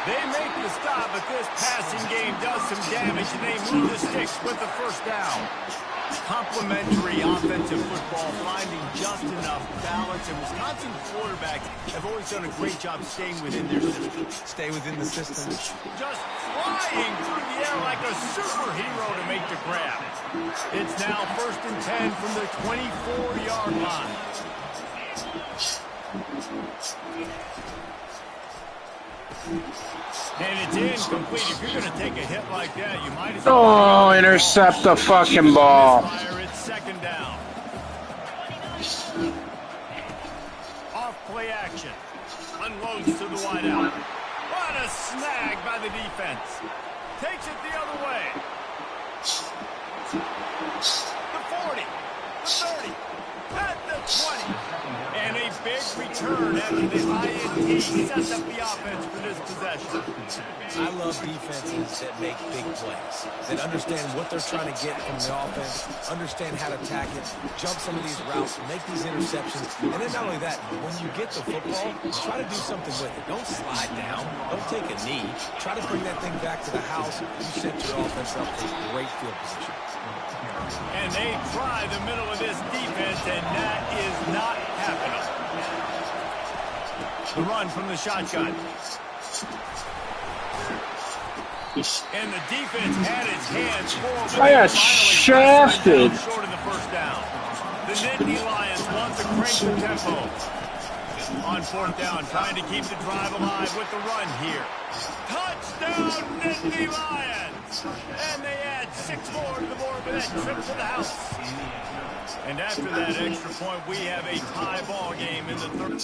They make the stop, but this passing game does some damage, and they move the sticks with the 1st down. Complementary offensive football, finding just enough balance, and Wisconsin quarterbacks have always done a great job staying within their system. Stay within the system. Just flying through the air like a superhero to make the grab. It's now 1st and 10 from the 24-yard line. And it's incomplete. If you're going to take a hit like that, you might as well... Oh, intercept the fucking ball. It's 2nd down. Off play action. Unloads to the wideout. What a snag by the defense. Takes it the other way. The 40. The 30. At the 20. And a big return after the INT sets up the offense for this possession. I love defenses that make big plays, that understand what they're trying to get from the offense, understand how to attack it, jump some of these routes, make these interceptions, and then not only that, when you get the football, try to do something with it. Don't slide down. Don't take a knee. Try to bring that thing back to the house. You set your offense up for great field position. And they try the middle of this defense, and that is not happening. The run from the shotgun. And the defense had its hands full. I got shafted. Short of the 1st down. The Nittany Lions want to crank the tempo. On 4th down, trying to keep the drive alive with the run here. Touchdown, Nittany Lions! And they add 6 more to the board with that trip to the house. And after that extra point, we have a tie ball game in the 3rd.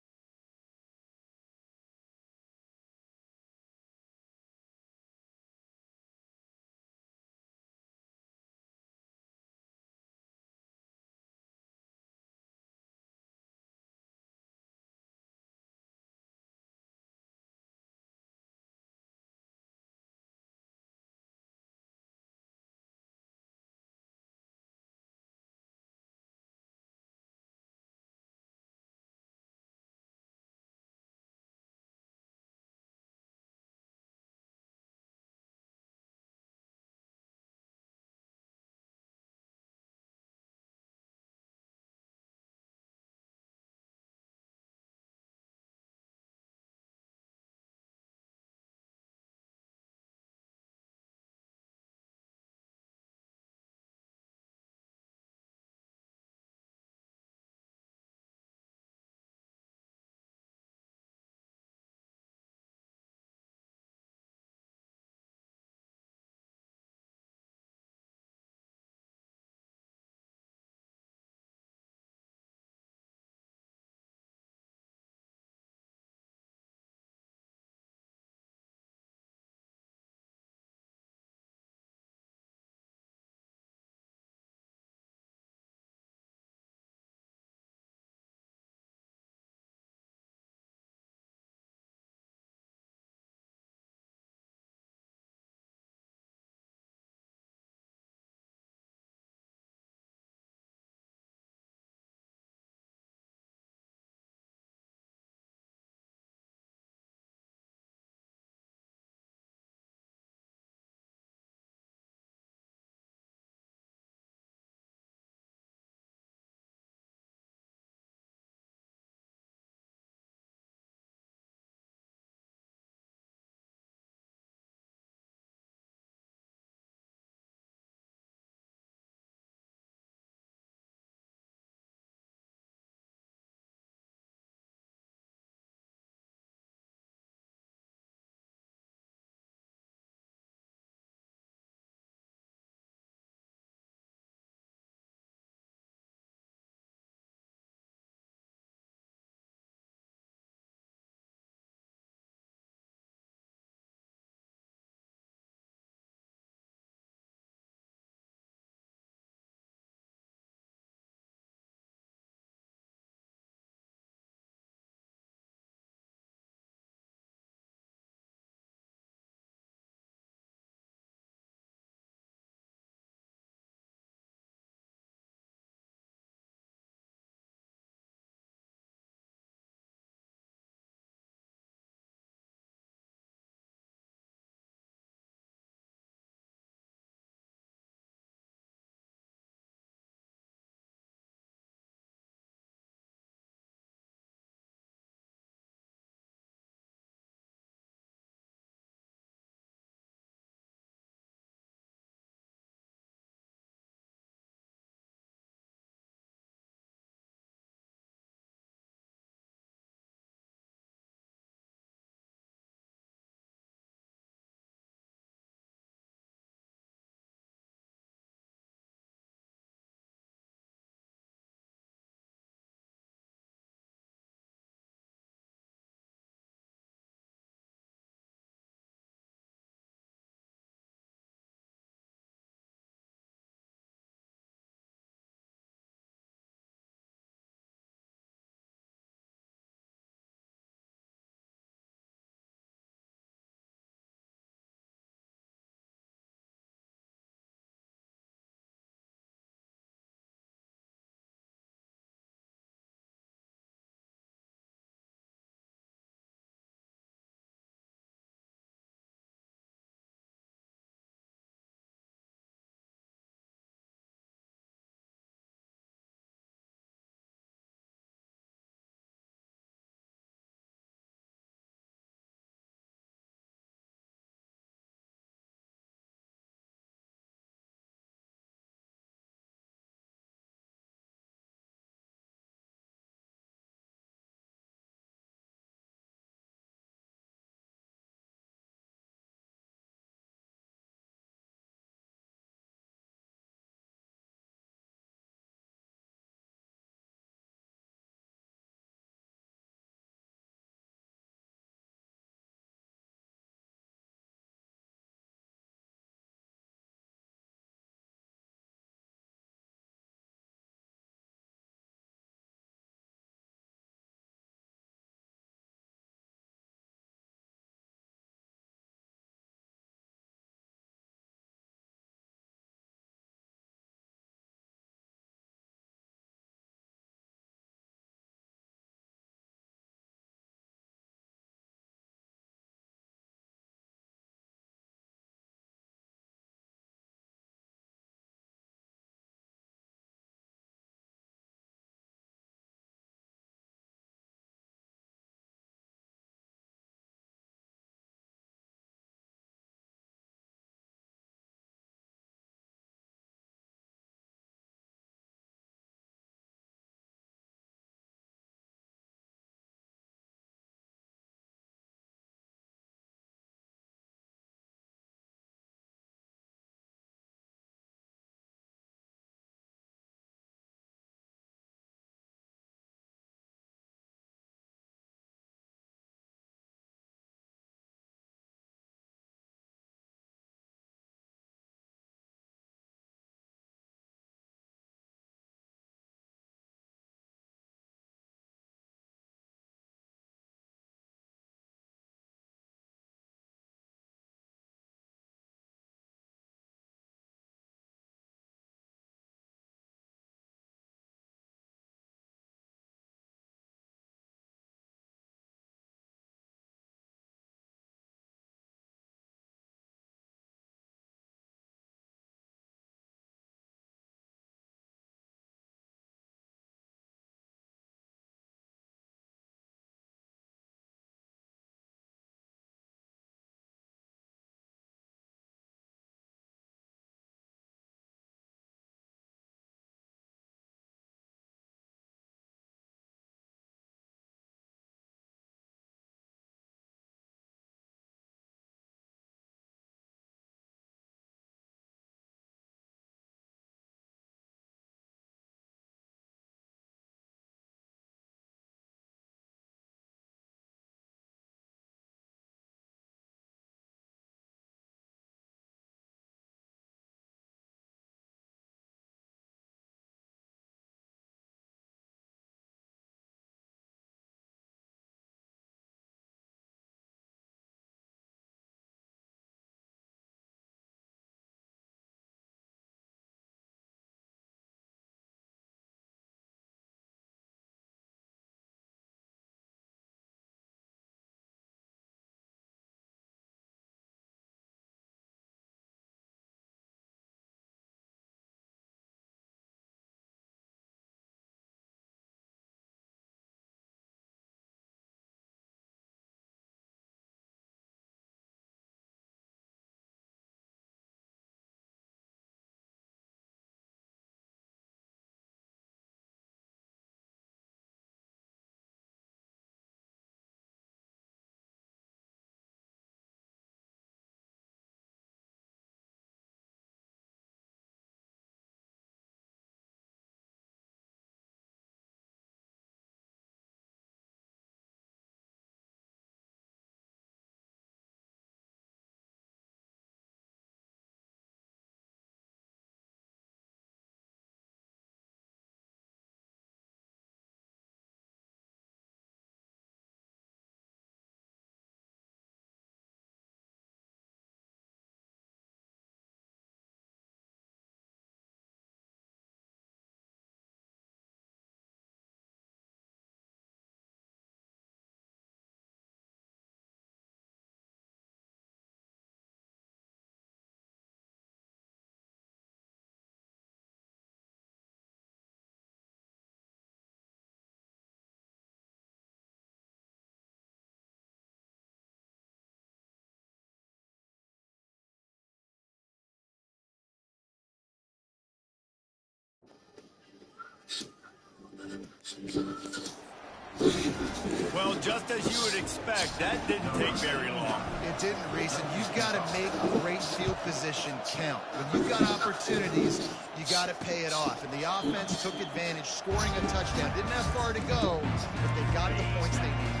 Well, just as you would expect, that didn't take very long. It didn't, Reese, and you've got to make great field position count. When you've got opportunities, you got to pay it off. And the offense took advantage, scoring a touchdown. Didn't have far to go, but they got the points they needed.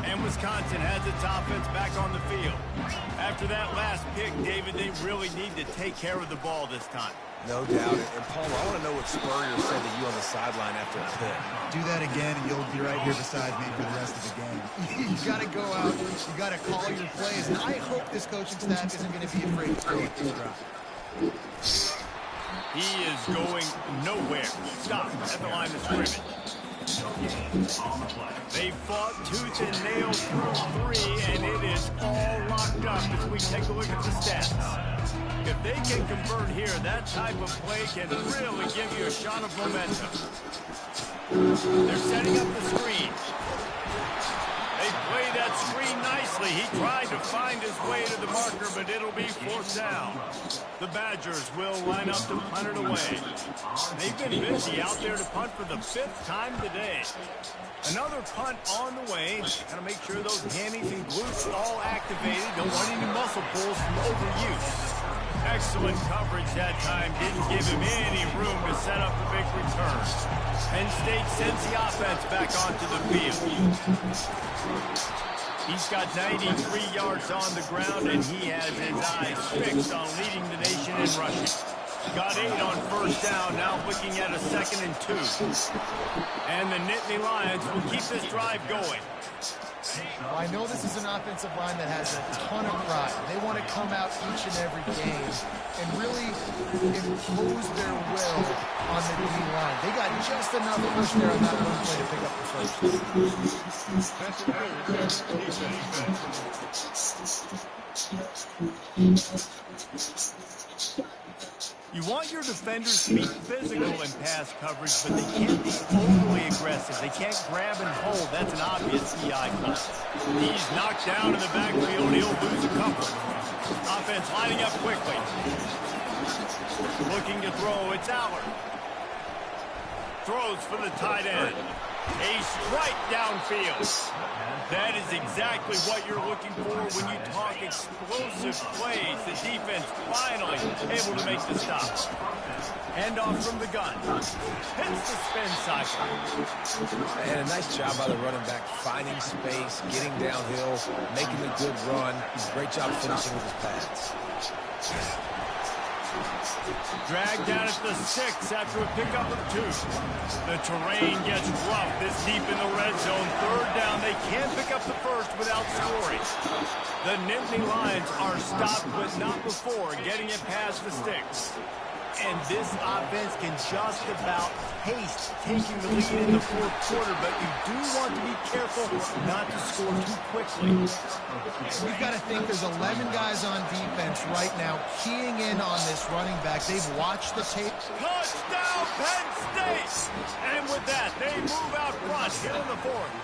And Wisconsin has its offense back on the field. After that last pick, David, they really need to take care of the ball this time. No doubt. And, Palmer, I want to know what Spurrier said to you on the sideline after a pick. Do that again, and you'll be right here beside me for the rest of the game. You got to go out. You got to call your plays. And I hope this coaching staff isn't going to be afraid to throw at this drive. He is going nowhere. Stop at the line of scrimmage. They fought tooth and nail through 3, and it is all locked up as we take a look at the stats. If they can convert here, that type of play can really give you a shot of momentum. They're setting up the screen. They play that screen nicely. He tried to find his way to the marker, but it'll be 4th down. The Badgers will line up to punt it away. They've been busy out there to punt for the 5th time today. Another punt on the way. Got to make sure those hammies and glutes all activated. Don't want any muscle pulls from overuse. Excellent coverage that time. Didn't give him any room to set up a big return. Penn State sends the offense back onto the field. He's got 93 yards on the ground, and he has his eyes fixed on leading the nation in rushing. Got 8 on 1st down, now looking at a 2nd and 2. And the Nittany Lions will keep this drive going. Well, I know this is an offensive line that has a ton of pride. They want to come out each and every game and really impose their will on the D-line. They got just enough push there on that one play to pick up the first. You want your defenders to be physical in pass coverage, but they can't be overly aggressive. They can't grab and hold. That's an obvious PI call. He's knocked down in the backfield. He'll lose a couple. Offense lining up quickly. Looking to throw. It's Allard. Throws for the tight end. A strike downfield. That is exactly what you're looking for when you talk explosive plays. The defense finally able to make the stop. Handoff from the gun. Hits the spin cycle. And a nice job by the running back, finding space, getting downhill, making a good run. Great job finishing with his pads. Dragged down at the 6 after a pickup of 2. The terrain gets rough this deep in the red zone. 3rd down. They can't pick up the first without scoring. The Nittany Lions are stopped, but not before getting it past the sticks. And this offense can just about haste taking the lead in the 4th quarter, but you do want to be careful not to score too quickly. We've got to think there's 11 guys on defense right now keying in on this running back. They've watched the tape. Touchdown, Penn State! And with that, they move out front here in the 4th.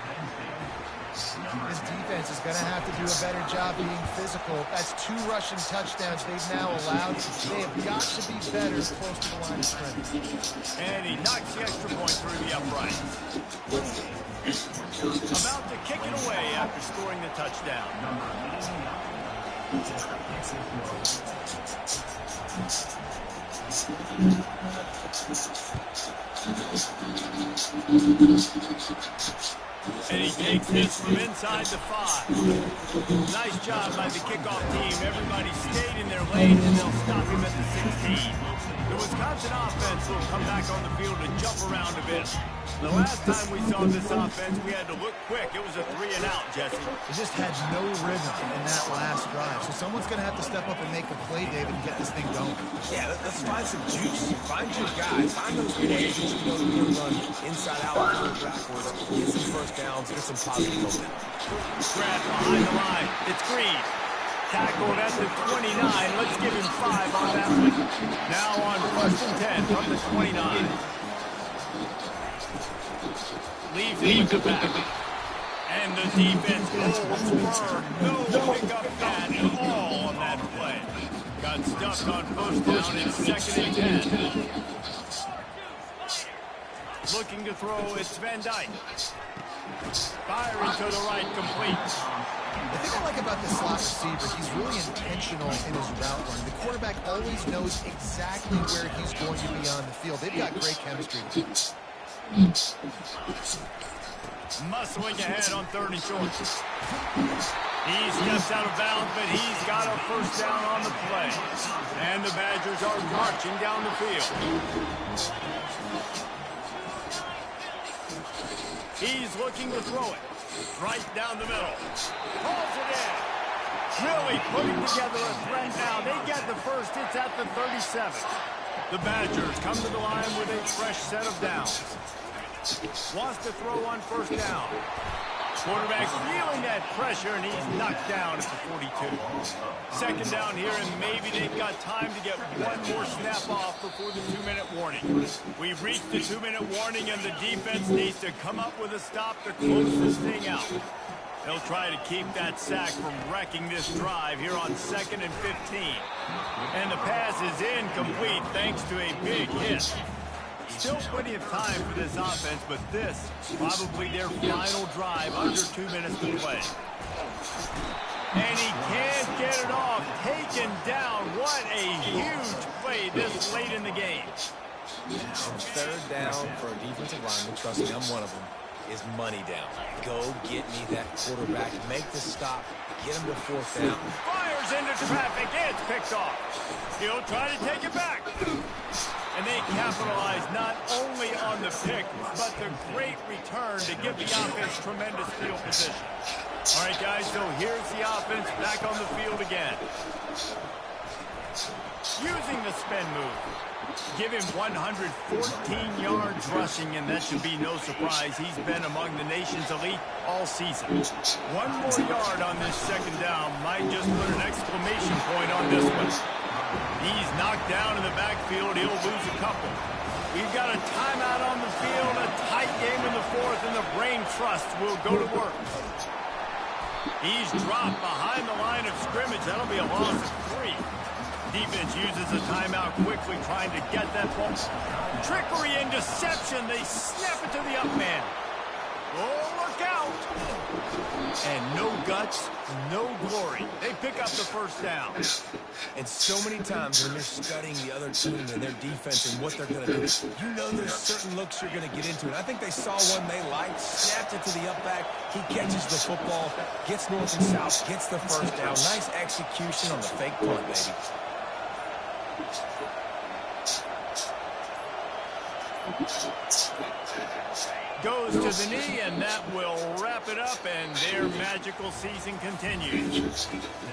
This defense is going to have to do a better job being physical. That's 2 rushing touchdowns they've now allowed. They have got to be better close to the line of scrimmage. And he knocks the extra point through the upright. About to kick it away after scoring the touchdown. And he takes this from inside the 5. Nice job by the kickoff team. Everybody stayed in their lane, and they'll stop him at the 16. The Wisconsin offense will come back on the field to jump around a bit. The last time we saw this offense, we had to look quick. It was a 3-and-out, Jesse. It just had no rhythm in that last drive. So someone's going to have to step up and make a play, David, and get this thing going. Yeah, let's find some juice. Find your guys. Find those plays that you know you can run inside out, forward, backwards, get some first downs, get some positive momentum. Grant behind the line. It's Green. Tackled at the 29. Let's give him 5 on that one. Now on 1st and 10 from the 29. Leaves it with the back. And the defense holds firm. No pickup at all on that play. Got stuffed on 1st down and 2nd and 10. Looking to throw, it's Van Dyke. Firing to the right, complete. The thing I like about this slot receiver, he's really intentional in his route run. The quarterback always knows exactly where he's going to be on the field. They've got great chemistry. Muscling ahead on 3rd and short. He steps out of bounds, but he's got a first down on the play. And the Badgers are marching down the field. He's looking to throw it. Right down the middle. Pulls it in. Really putting together a threat now. They get the first. It's at the 37. The Badgers come to the line with a fresh set of downs. Wants to throw on 1st down. Quarterback feeling that pressure, and he's knocked down at the 42. 2nd down here, and maybe they've got time to get one more snap off before the 2-minute warning. We've reached the 2-minute warning, and the defense needs to come up with a stop to close this thing out. They'll try to keep that sack from wrecking this drive here on 2nd and 15. And the pass is incomplete thanks to a big hit. Still plenty of time for this offense, but this probably their final drive under 2 minutes to play. And he can't get it off. Taken down. What a huge play this late in the game. Now, 3rd down for a defensive lineman, trust me, I'm one of them, is money down. Go get me that quarterback. Make the stop. Get him to 4th down. Fires into traffic. It's picked off. He'll try to take it back. And they capitalize not only on the pick, but the great return to give the offense tremendous field position. All right, guys, so here's the offense back on the field again. Using the spin move. Give him 114 yards rushing, and that should be no surprise. He's been among the nation's elite all season. One more yard on this 2nd down might just put an exclamation point on this one. He's knocked down in the backfield. He'll lose a couple. We've got a timeout on the field, a tight game in the 4th, and the brain trust will go to work. He's dropped behind the line of scrimmage. That'll be a loss of 3. Defense uses a timeout quickly, trying to get that ball. Trickery and deception. They snap it to the up man. Oh, look out. And no guts, no glory. They pick up the 1st down. And so many times when you're studying the other team and their defense and what they're going to do, you know there's certain looks you're going to get into. And I think they saw one they liked, snapped it to the up back. He catches the football, gets north and south, gets the 1st down. Nice execution on the fake punt, baby. Goes to the knee, and that will wrap it up, and their magical season continues.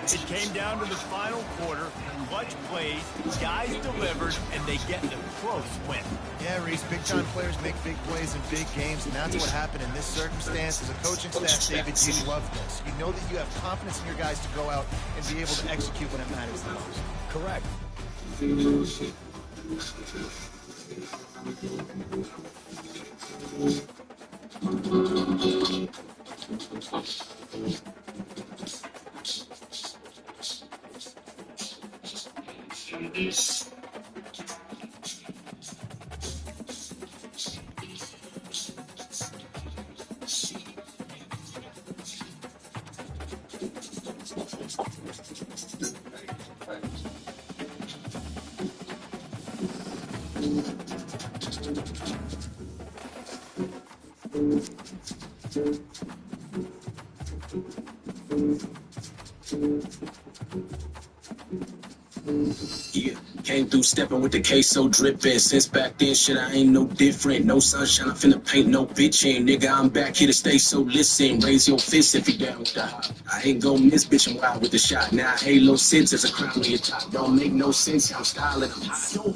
It came down to the final quarter. Clutch plays, guys delivered, and they get a close win. Yeah, Reese, big-time players make big plays in big games, and that's what happened in this circumstance. As a coaching staff, David, you love this. You know that you have confidence in your guys to go out and be able to execute when it matters the most. Correct. Yeah, came through stepping with the queso dripping. Since back then, shit, I ain't no different. No sunshine, I'm finna paint no bitch in. Nigga, I'm back here to stay, so listen. Raise your fist if you down with the hop. I ain't gon' miss, bitch, I'm wild with the shot. Now Halo sits as a crown on your top. Don't make no sense, I'm styling. I'm hot.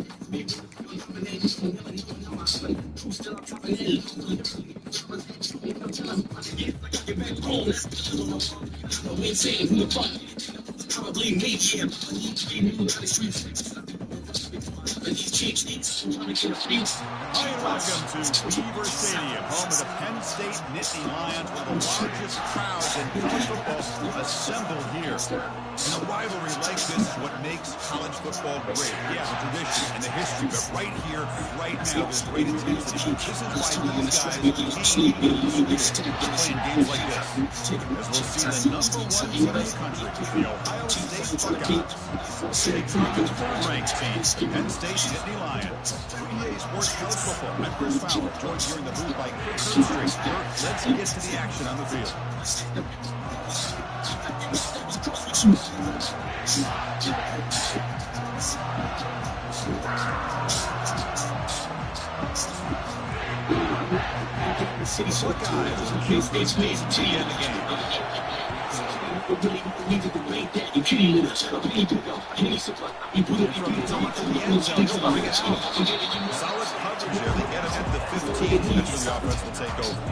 Probably me, yeah. Hi and welcome to Beaver Stadium, home of the Penn State Nittany Lions, one of the largest crowds in college football assembled here. And a rivalry like this is what makes college football great. Yeah, the tradition and the history, but right here, right now, there's great intensity. This is why these guys came to playing games like this. As we'll see the number 1 team in the country, the Ohio State Buckeyes. They join the 4th-ranked team, Penn State Nittany Lions. 3A Sports College Football. I'm Chris Fowler, joined here in the booth by Chris Herbstreit. Let's get to the action on the field. Buckeyes in case they made to the end of the game. From the end zone, he'll bring it out. Solid coverage there. They get him at the 15. That's where the offense will take over.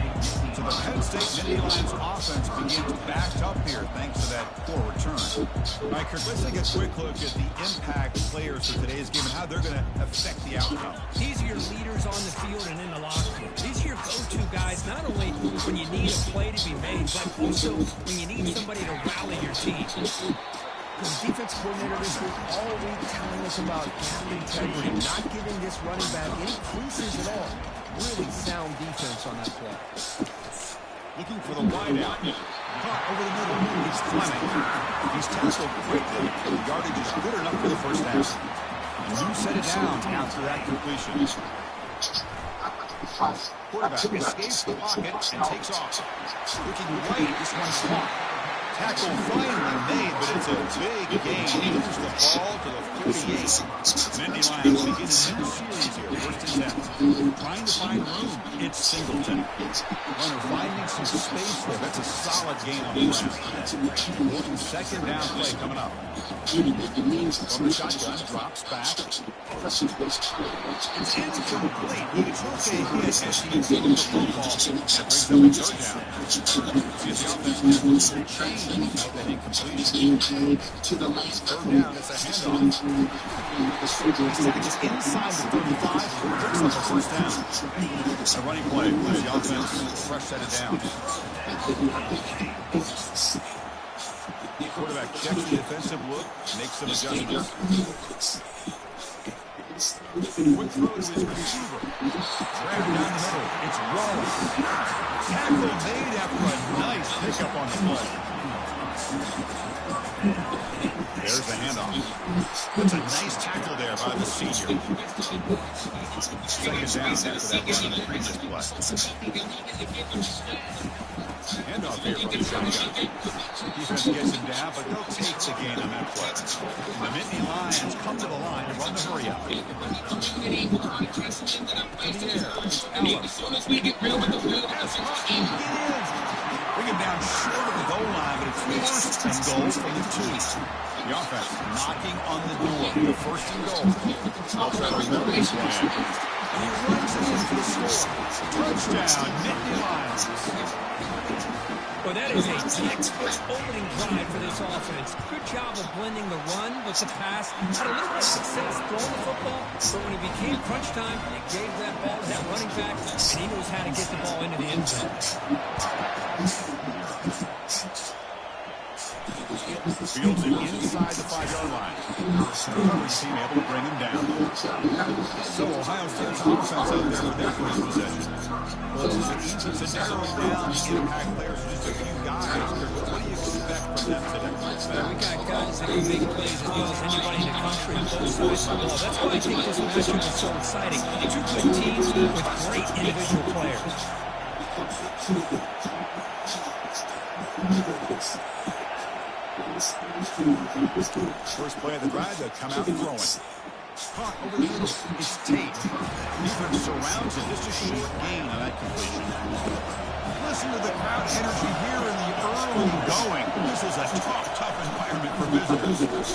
So the Penn State Nittany Lions offense begins backed up here thanks to that poor return. All right, Kirk, let's take a quick look at the impact players for today's game and how they're going to affect the outcome. These are your leaders on the field and in the locker room. These are your go-to guys, not only when you need a play to be made, but also when you need somebody to rally your team. The defense coordinator this week all week telling us about gap integrity, not giving this running back any creases at all. Really sound defense on that play. Looking for the wideout. Caught over the middle. It's Fleming. He's tackled quickly. The yardage is good enough for the first half. And you set it down after that completion. Quarterback escapes the pocket and takes off. Looking right, this one's caught. Tackle finally made, but it's a big gain. He moves the ball to the 48. Nittany Lions begin a new series here. First and 10. Trying to find room. It's Singleton. Runner finding some space there. That's a solid gain on the ground. Second down play coming up. From the shotgun, drops back. It's incomplete. He took a hit as he moved the football. That brings up a third down. See if the offense can change that incompletion. Third down, it's a handoff. He's taking this inside the 35. Picks up a first down. A running play. The offense fresh set it down. The quarterback checks the defensive look, makes some adjustments. Quick throw to his receiver. Dragged down the middle. It's Wallace. Tackle made after a nice pickup on the play. There's the handoff. That's a nice tackle there by the senior. Second down after that run on the previous play. Handoff here from the shotgun. Defense gets him down, but they'll take the gain on that play. The Nittany Lions come to the line and run the hurry up. In the air, it's Allen. Pass caught. It is. Bring him down short of the goal line, but it's first and goal from the 2. The offense knocking on the door. The first and goal. I'll try to remember this one. And he runs in for the score. Touchdown, Nittany Lions. Well, that is a textbook opening drive for this offense. Good job of blending the run with the pass. Had a little bit of success throwing the football, but when it became crunch time, they gave that ball to that running back, and he knows how to get the ball into the end zone. Fields it inside the 5-yard line. Coverage team able to bring him down. So Ohio State's offense out there with their first possession. Well, it's easy to narrow down the impact players to just a few guys. What do you expect from them today? We got guys that can make plays as well as anybody in the country on both sides of the ball. That's why I think this matchup is so exciting. Two good teams with great individual players. First play of the drive, they'll come out throwing. Caught over the middle. It's Tate. Defense surrounds him. Just a short gain on that completion. Listen to the crowd energy here in the early going. This is a tough environment for visitors.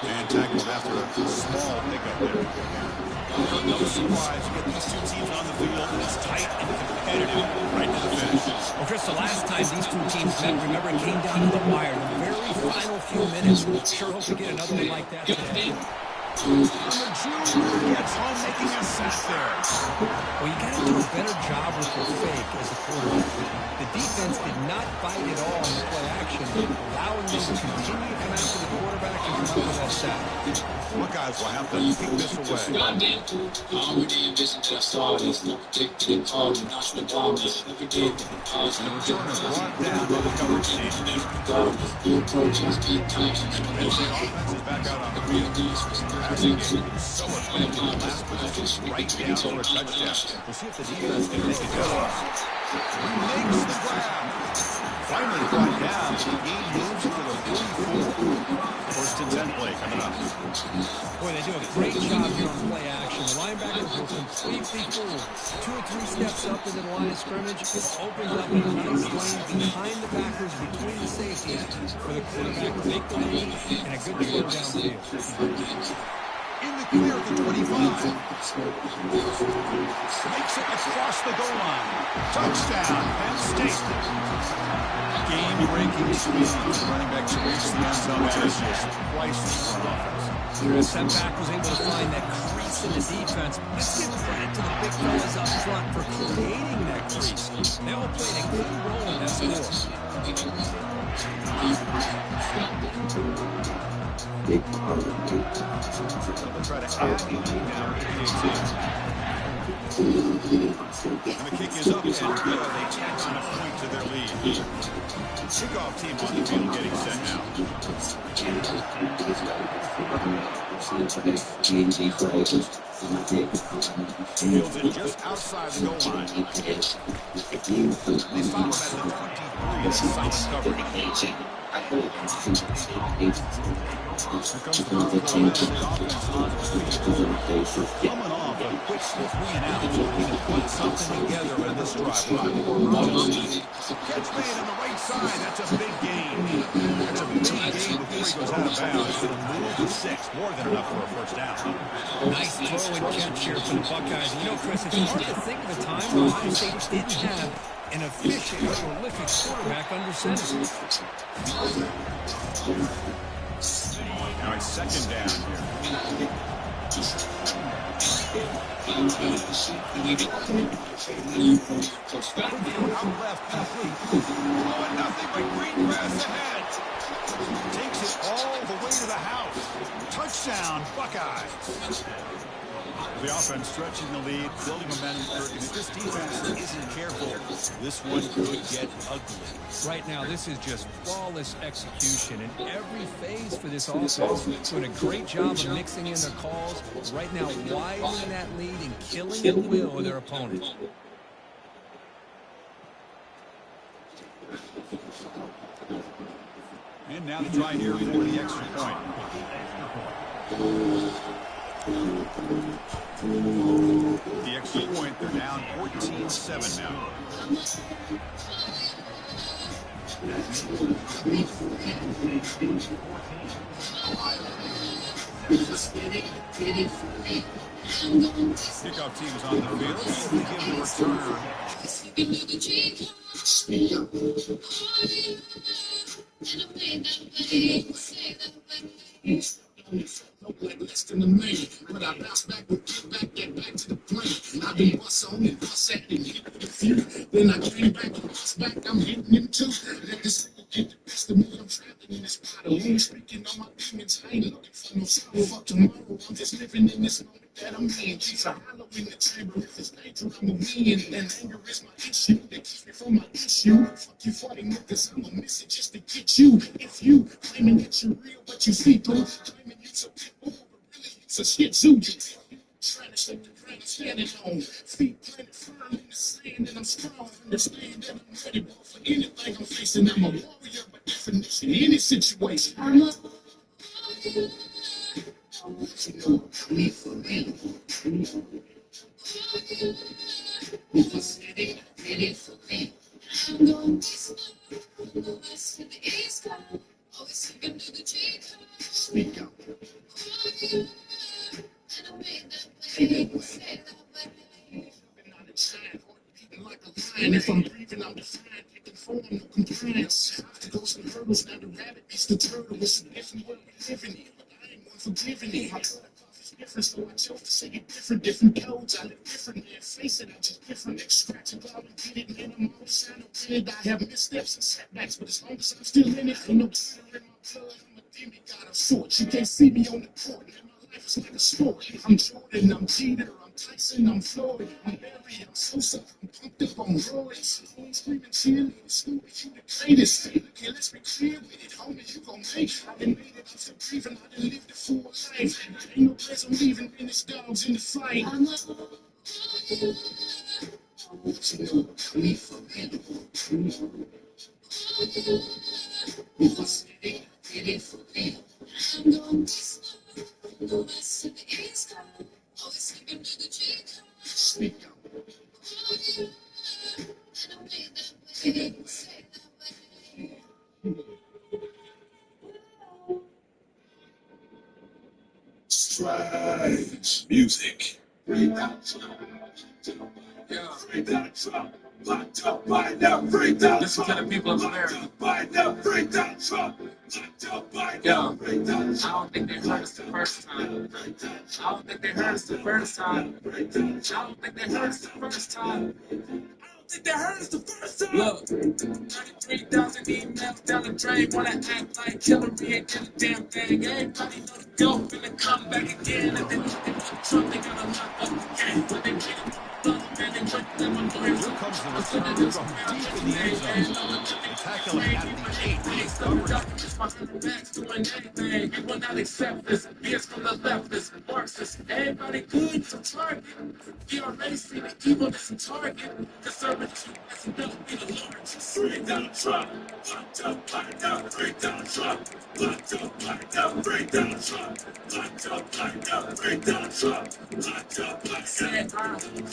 And tackled after a small pickup there. No surprise, you get these two teams on the field, and it's tight and competitive right to the finish. Well, Chris, the last time these two teams met, remember, it came down to the wire. The very final few minutes. Sure hope to get another one like that today. And the junior gets home making a sack there. Well, you got to do a better job with your fake as a quarterback. The defense did not fight at all in the play action, allowing them to continue to come after the quarterback and come up with that sack. Buckeyes will have to kick this away. And the returner brought down by the coverage team. Penn State offense is back out on the field. Passing game so effective in the last possession, right down for a touchdown. We'll see if the defense can make adjustments. Makes the grab. Finally brought down. The game moves to the 44. First and 10 play coming up. Boy, they do a great job here on play action. The linebackers will completely fooled. 2 or 3 steps up into the line of scrimmage. It opens up a nice lane behind the backers, between the safeties, for the quarterback to make the read and a good throw downfield. In the clear at the 25. Makes it across the goal line. Touchdown, Penn State. Game-breaking speed. Running back to reach the end zone. That is just priceless for an offense. That back was able to find that crease in the defense. Let's give credit to the big fellas up front for creating that crease. They all played a key role in that score. They'll try to add the lead now to the 18. And the kick is up and good. They tack on a point to their lead. Kickoff team on the field getting set now. Fields in just outside the goal line. They stop him at the 23. That's solid coverage. Here comes the offense on the field. Coming off a quick 3 and out, looking to put something together in this drive. Catch made on the right side. That's a big gain. That's a big gain before he goes out of bounds. It'll move to 6. More than enough for a first down. Nice throw and catch here for the Buckeyes. You know, Chris, it's hard to think of a time when Ohio State didn't have an efficient, prolific quarterback under center. Now it's second down here. Out left, complete. Oh, nothing but green grass ahead. Takes it all the way to the house. Touchdown, Buckeyes. The offense stretching the lead, building momentum, and if this defense isn't careful, this one could get ugly. Right now, this is just flawless execution in every phase for this offense. Doing a great job of mixing in their calls. Right now, widening that lead and killing the will of their opponent. And now the try here for the extra point. The extra point, they're down 14-7 now. Kickoff team is on the field. They give the returner. No like less than a man, but I bounce back and get back to the plan. And I've been bust on and bust at and hit with a few. Then I came back and bust back, I'm hitting them too. Let this get the best of me, I'm traveling in this bottle. Only speaking on my demons, I ain't looking for no sorrow. Fuck tomorrow, I'm just living in this moment that I'm in. Keeps a hollow in the chamber, if it's danger, I'm a win. And anger is my issue, that keeps me from my issue. Fuck you, 40 niggas, I'm a miss it just to get you. If you claiming that you're real, but you see through, claiming you so people, but really it's a shit zoo. Trying to shake the ground I'm standing on. Feet planted firm in the sand, and I'm strong. Understand that I'm ready for anything I'm facing. I'm a warrior by definition, any situation. I'm a warrior. Me for me. Ready for me. I'm going to smile from the west to the east coast. Always singing to the G coast. Speak up. And I made that way. Say that way. Been on the side, beating like a lion. If I'm breathing, I'm defiant. Taking form, no compliance. Obstacles and hurdles. Now the rabbit beats the turtle. It's a different world we living in. But I ain't one for giving it. I try to different, so I chose to say it different. Different codes, I live different, man. Face it, I just different. Extract it, and get it, man. I'm always trying to win it. I have missteps and setbacks, but as long as I'm still in it, ain't no title in my blood. I'm a demigod of sorts. You can't see me on the court, man. My life is like a sport. I'm Jordan, I'm Jeter, I'm Tyson, I'm Floyd, I'm Barry, I'm Sosa, I'm pumped up on roids. I'm screaming cheerleader, stupid, you the greatest. Okay, let's be clear with it, homie, you gon' make it. I done made it, I'm still breathing, I done lived a full life. Ain't no place I'm leaving, when it's dogs in the fight. I'm a what you know about me for real? What's it, did it for real? I'm going this way, the west to the east. Always sleeping to the G. Speak up. Strides music. Listen to the people of America. Yo, I don't think they heard us the first time. I don't think they heard us the first time. I don't think they heard us the first time. Think they heard us the first time. Look, 33,000 emails down the drain. Wanna act like Hillary ain't did a damn thing. Everybody know the dope finna come back again. If they looking for Trump, they gotta lock up the game. But they waiting for the man, they went them on the Here comes the return from deep in the end zone. They tackle him at the 8. Nice coverage. Doing anything. We will not accept this. Beers from the leftists, Marxists. Everybody good to target. We already see the evilness in Target. Conservatives who doesn't know be the Lord. Straight down Trump. Locked up, locked out, break down Trump. Locked up, locked out, break down Trump. Locked up, locked out, break down Trump. Locked up, locked out. Don't think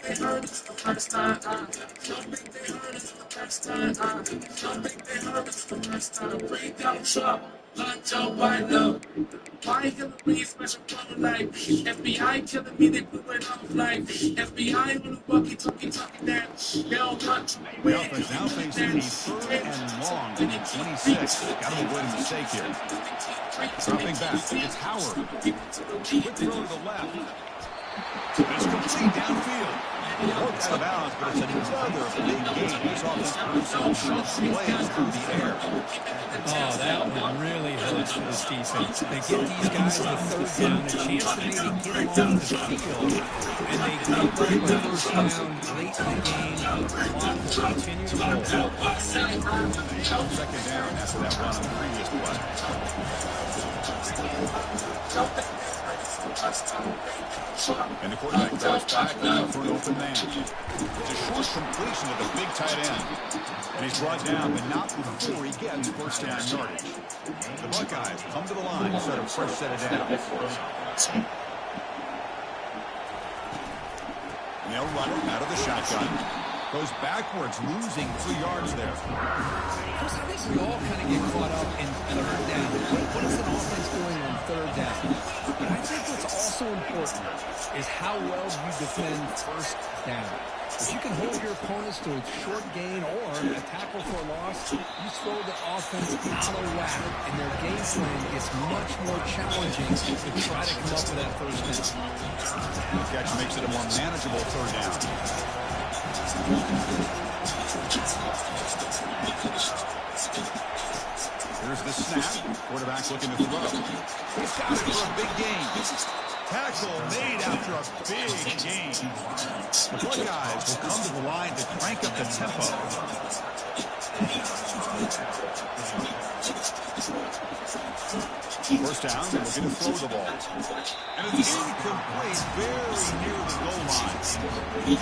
they heard us the first time. Don't think they heard us the first time. Don't think they heard us the first time. Break down Trump. Locked up, wind up. Why Hillary special brother like FBI killing me, they blew it off like FBI on the walkie-talkie talking that they don't want The offense now facing a 3rd and long from the 26. Got to avoid a mistake here. Dropping back, it's Howard. Quick throw to the left. It's complete downfield. Worked out of bounds, but it's another big gain. This offense producing chunk plays through the air. Oh, that one really hurts for this defense. They get these guys the 3rd down, a chance to maybe get them off the field, and they give up a 1st down late in the game. The clock will continue to roll. 2nd down after that run on the previous play. And the quarterback throws back for an open man. It's a short completion to the big tight end. And he's brought down, but not before he gets 1st down yardage. The Buckeyes come to the line, set a fresh set of downs. They'll run it out of the shotgun. Goes backwards, losing 3 yards there. Chris, I think we all kind of get caught up in 3rd down. What is an offense doing on 3rd down? But I think what's also important is how well you defend 1st down. If you can hold your opponents to a short gain or a tackle for a loss, you throw the offense out of whack, and their game plan gets much more challenging to try to come up with that 1st down. The catch makes it a more manageable 3rd down. Here's the snap. Quarterback looking to throw. He's got it for a big gain. Tackle made after a big gain. The Buckeyes will come to the line to crank up the tempo. 1st down, they're looking to throw the ball. And it's incomplete, very near the goal line.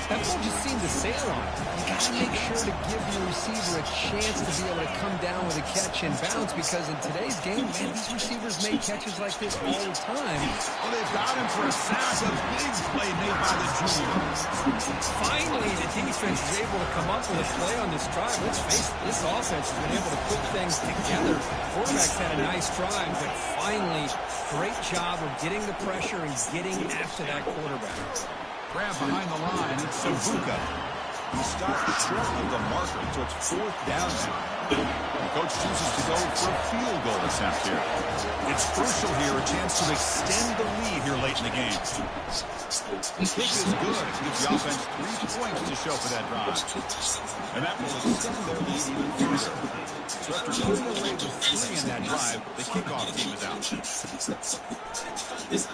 That ball just seemed to sail on. You got to make sure to give your receiver a chance to be able to come down with a catch and bounce, because in today's game, man, these receivers make catches like this all the time. Oh, they've got him for a sack. A big play made by the junior. Finally, the defense is able to come up with a play on this drive. Let's face it, this offense has been able to put things together. Quarterback's had a nice drive, but finally, great job of getting the pressure and getting after that quarterback. Grab behind the line, it's Sabuka. He stopped short of the marker, so it's 4th down now. The coach chooses to go for a field goal attempt here. It's crucial here, a chance to extend the lead here late in the game. The kick is good. It gives the offense 3 points to show for that drive. And that will extend their lead even further. So after putting away the 3 in that drive, the kickoff team is out.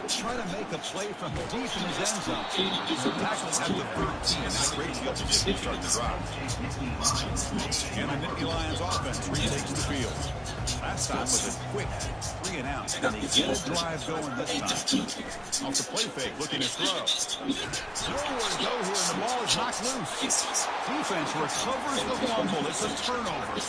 Trying to make a play from deep in his end zone. Tackles at the 13. Not great field position to start the drive. And the Nittany Lions offense retakes the field. Last time was a quick 3 and out. And they get a drive going this time. Off the play fake, looking to throw. Nowhere to go here, and the ball is knocked loose. Defense recovers the fumble. It's a turnover.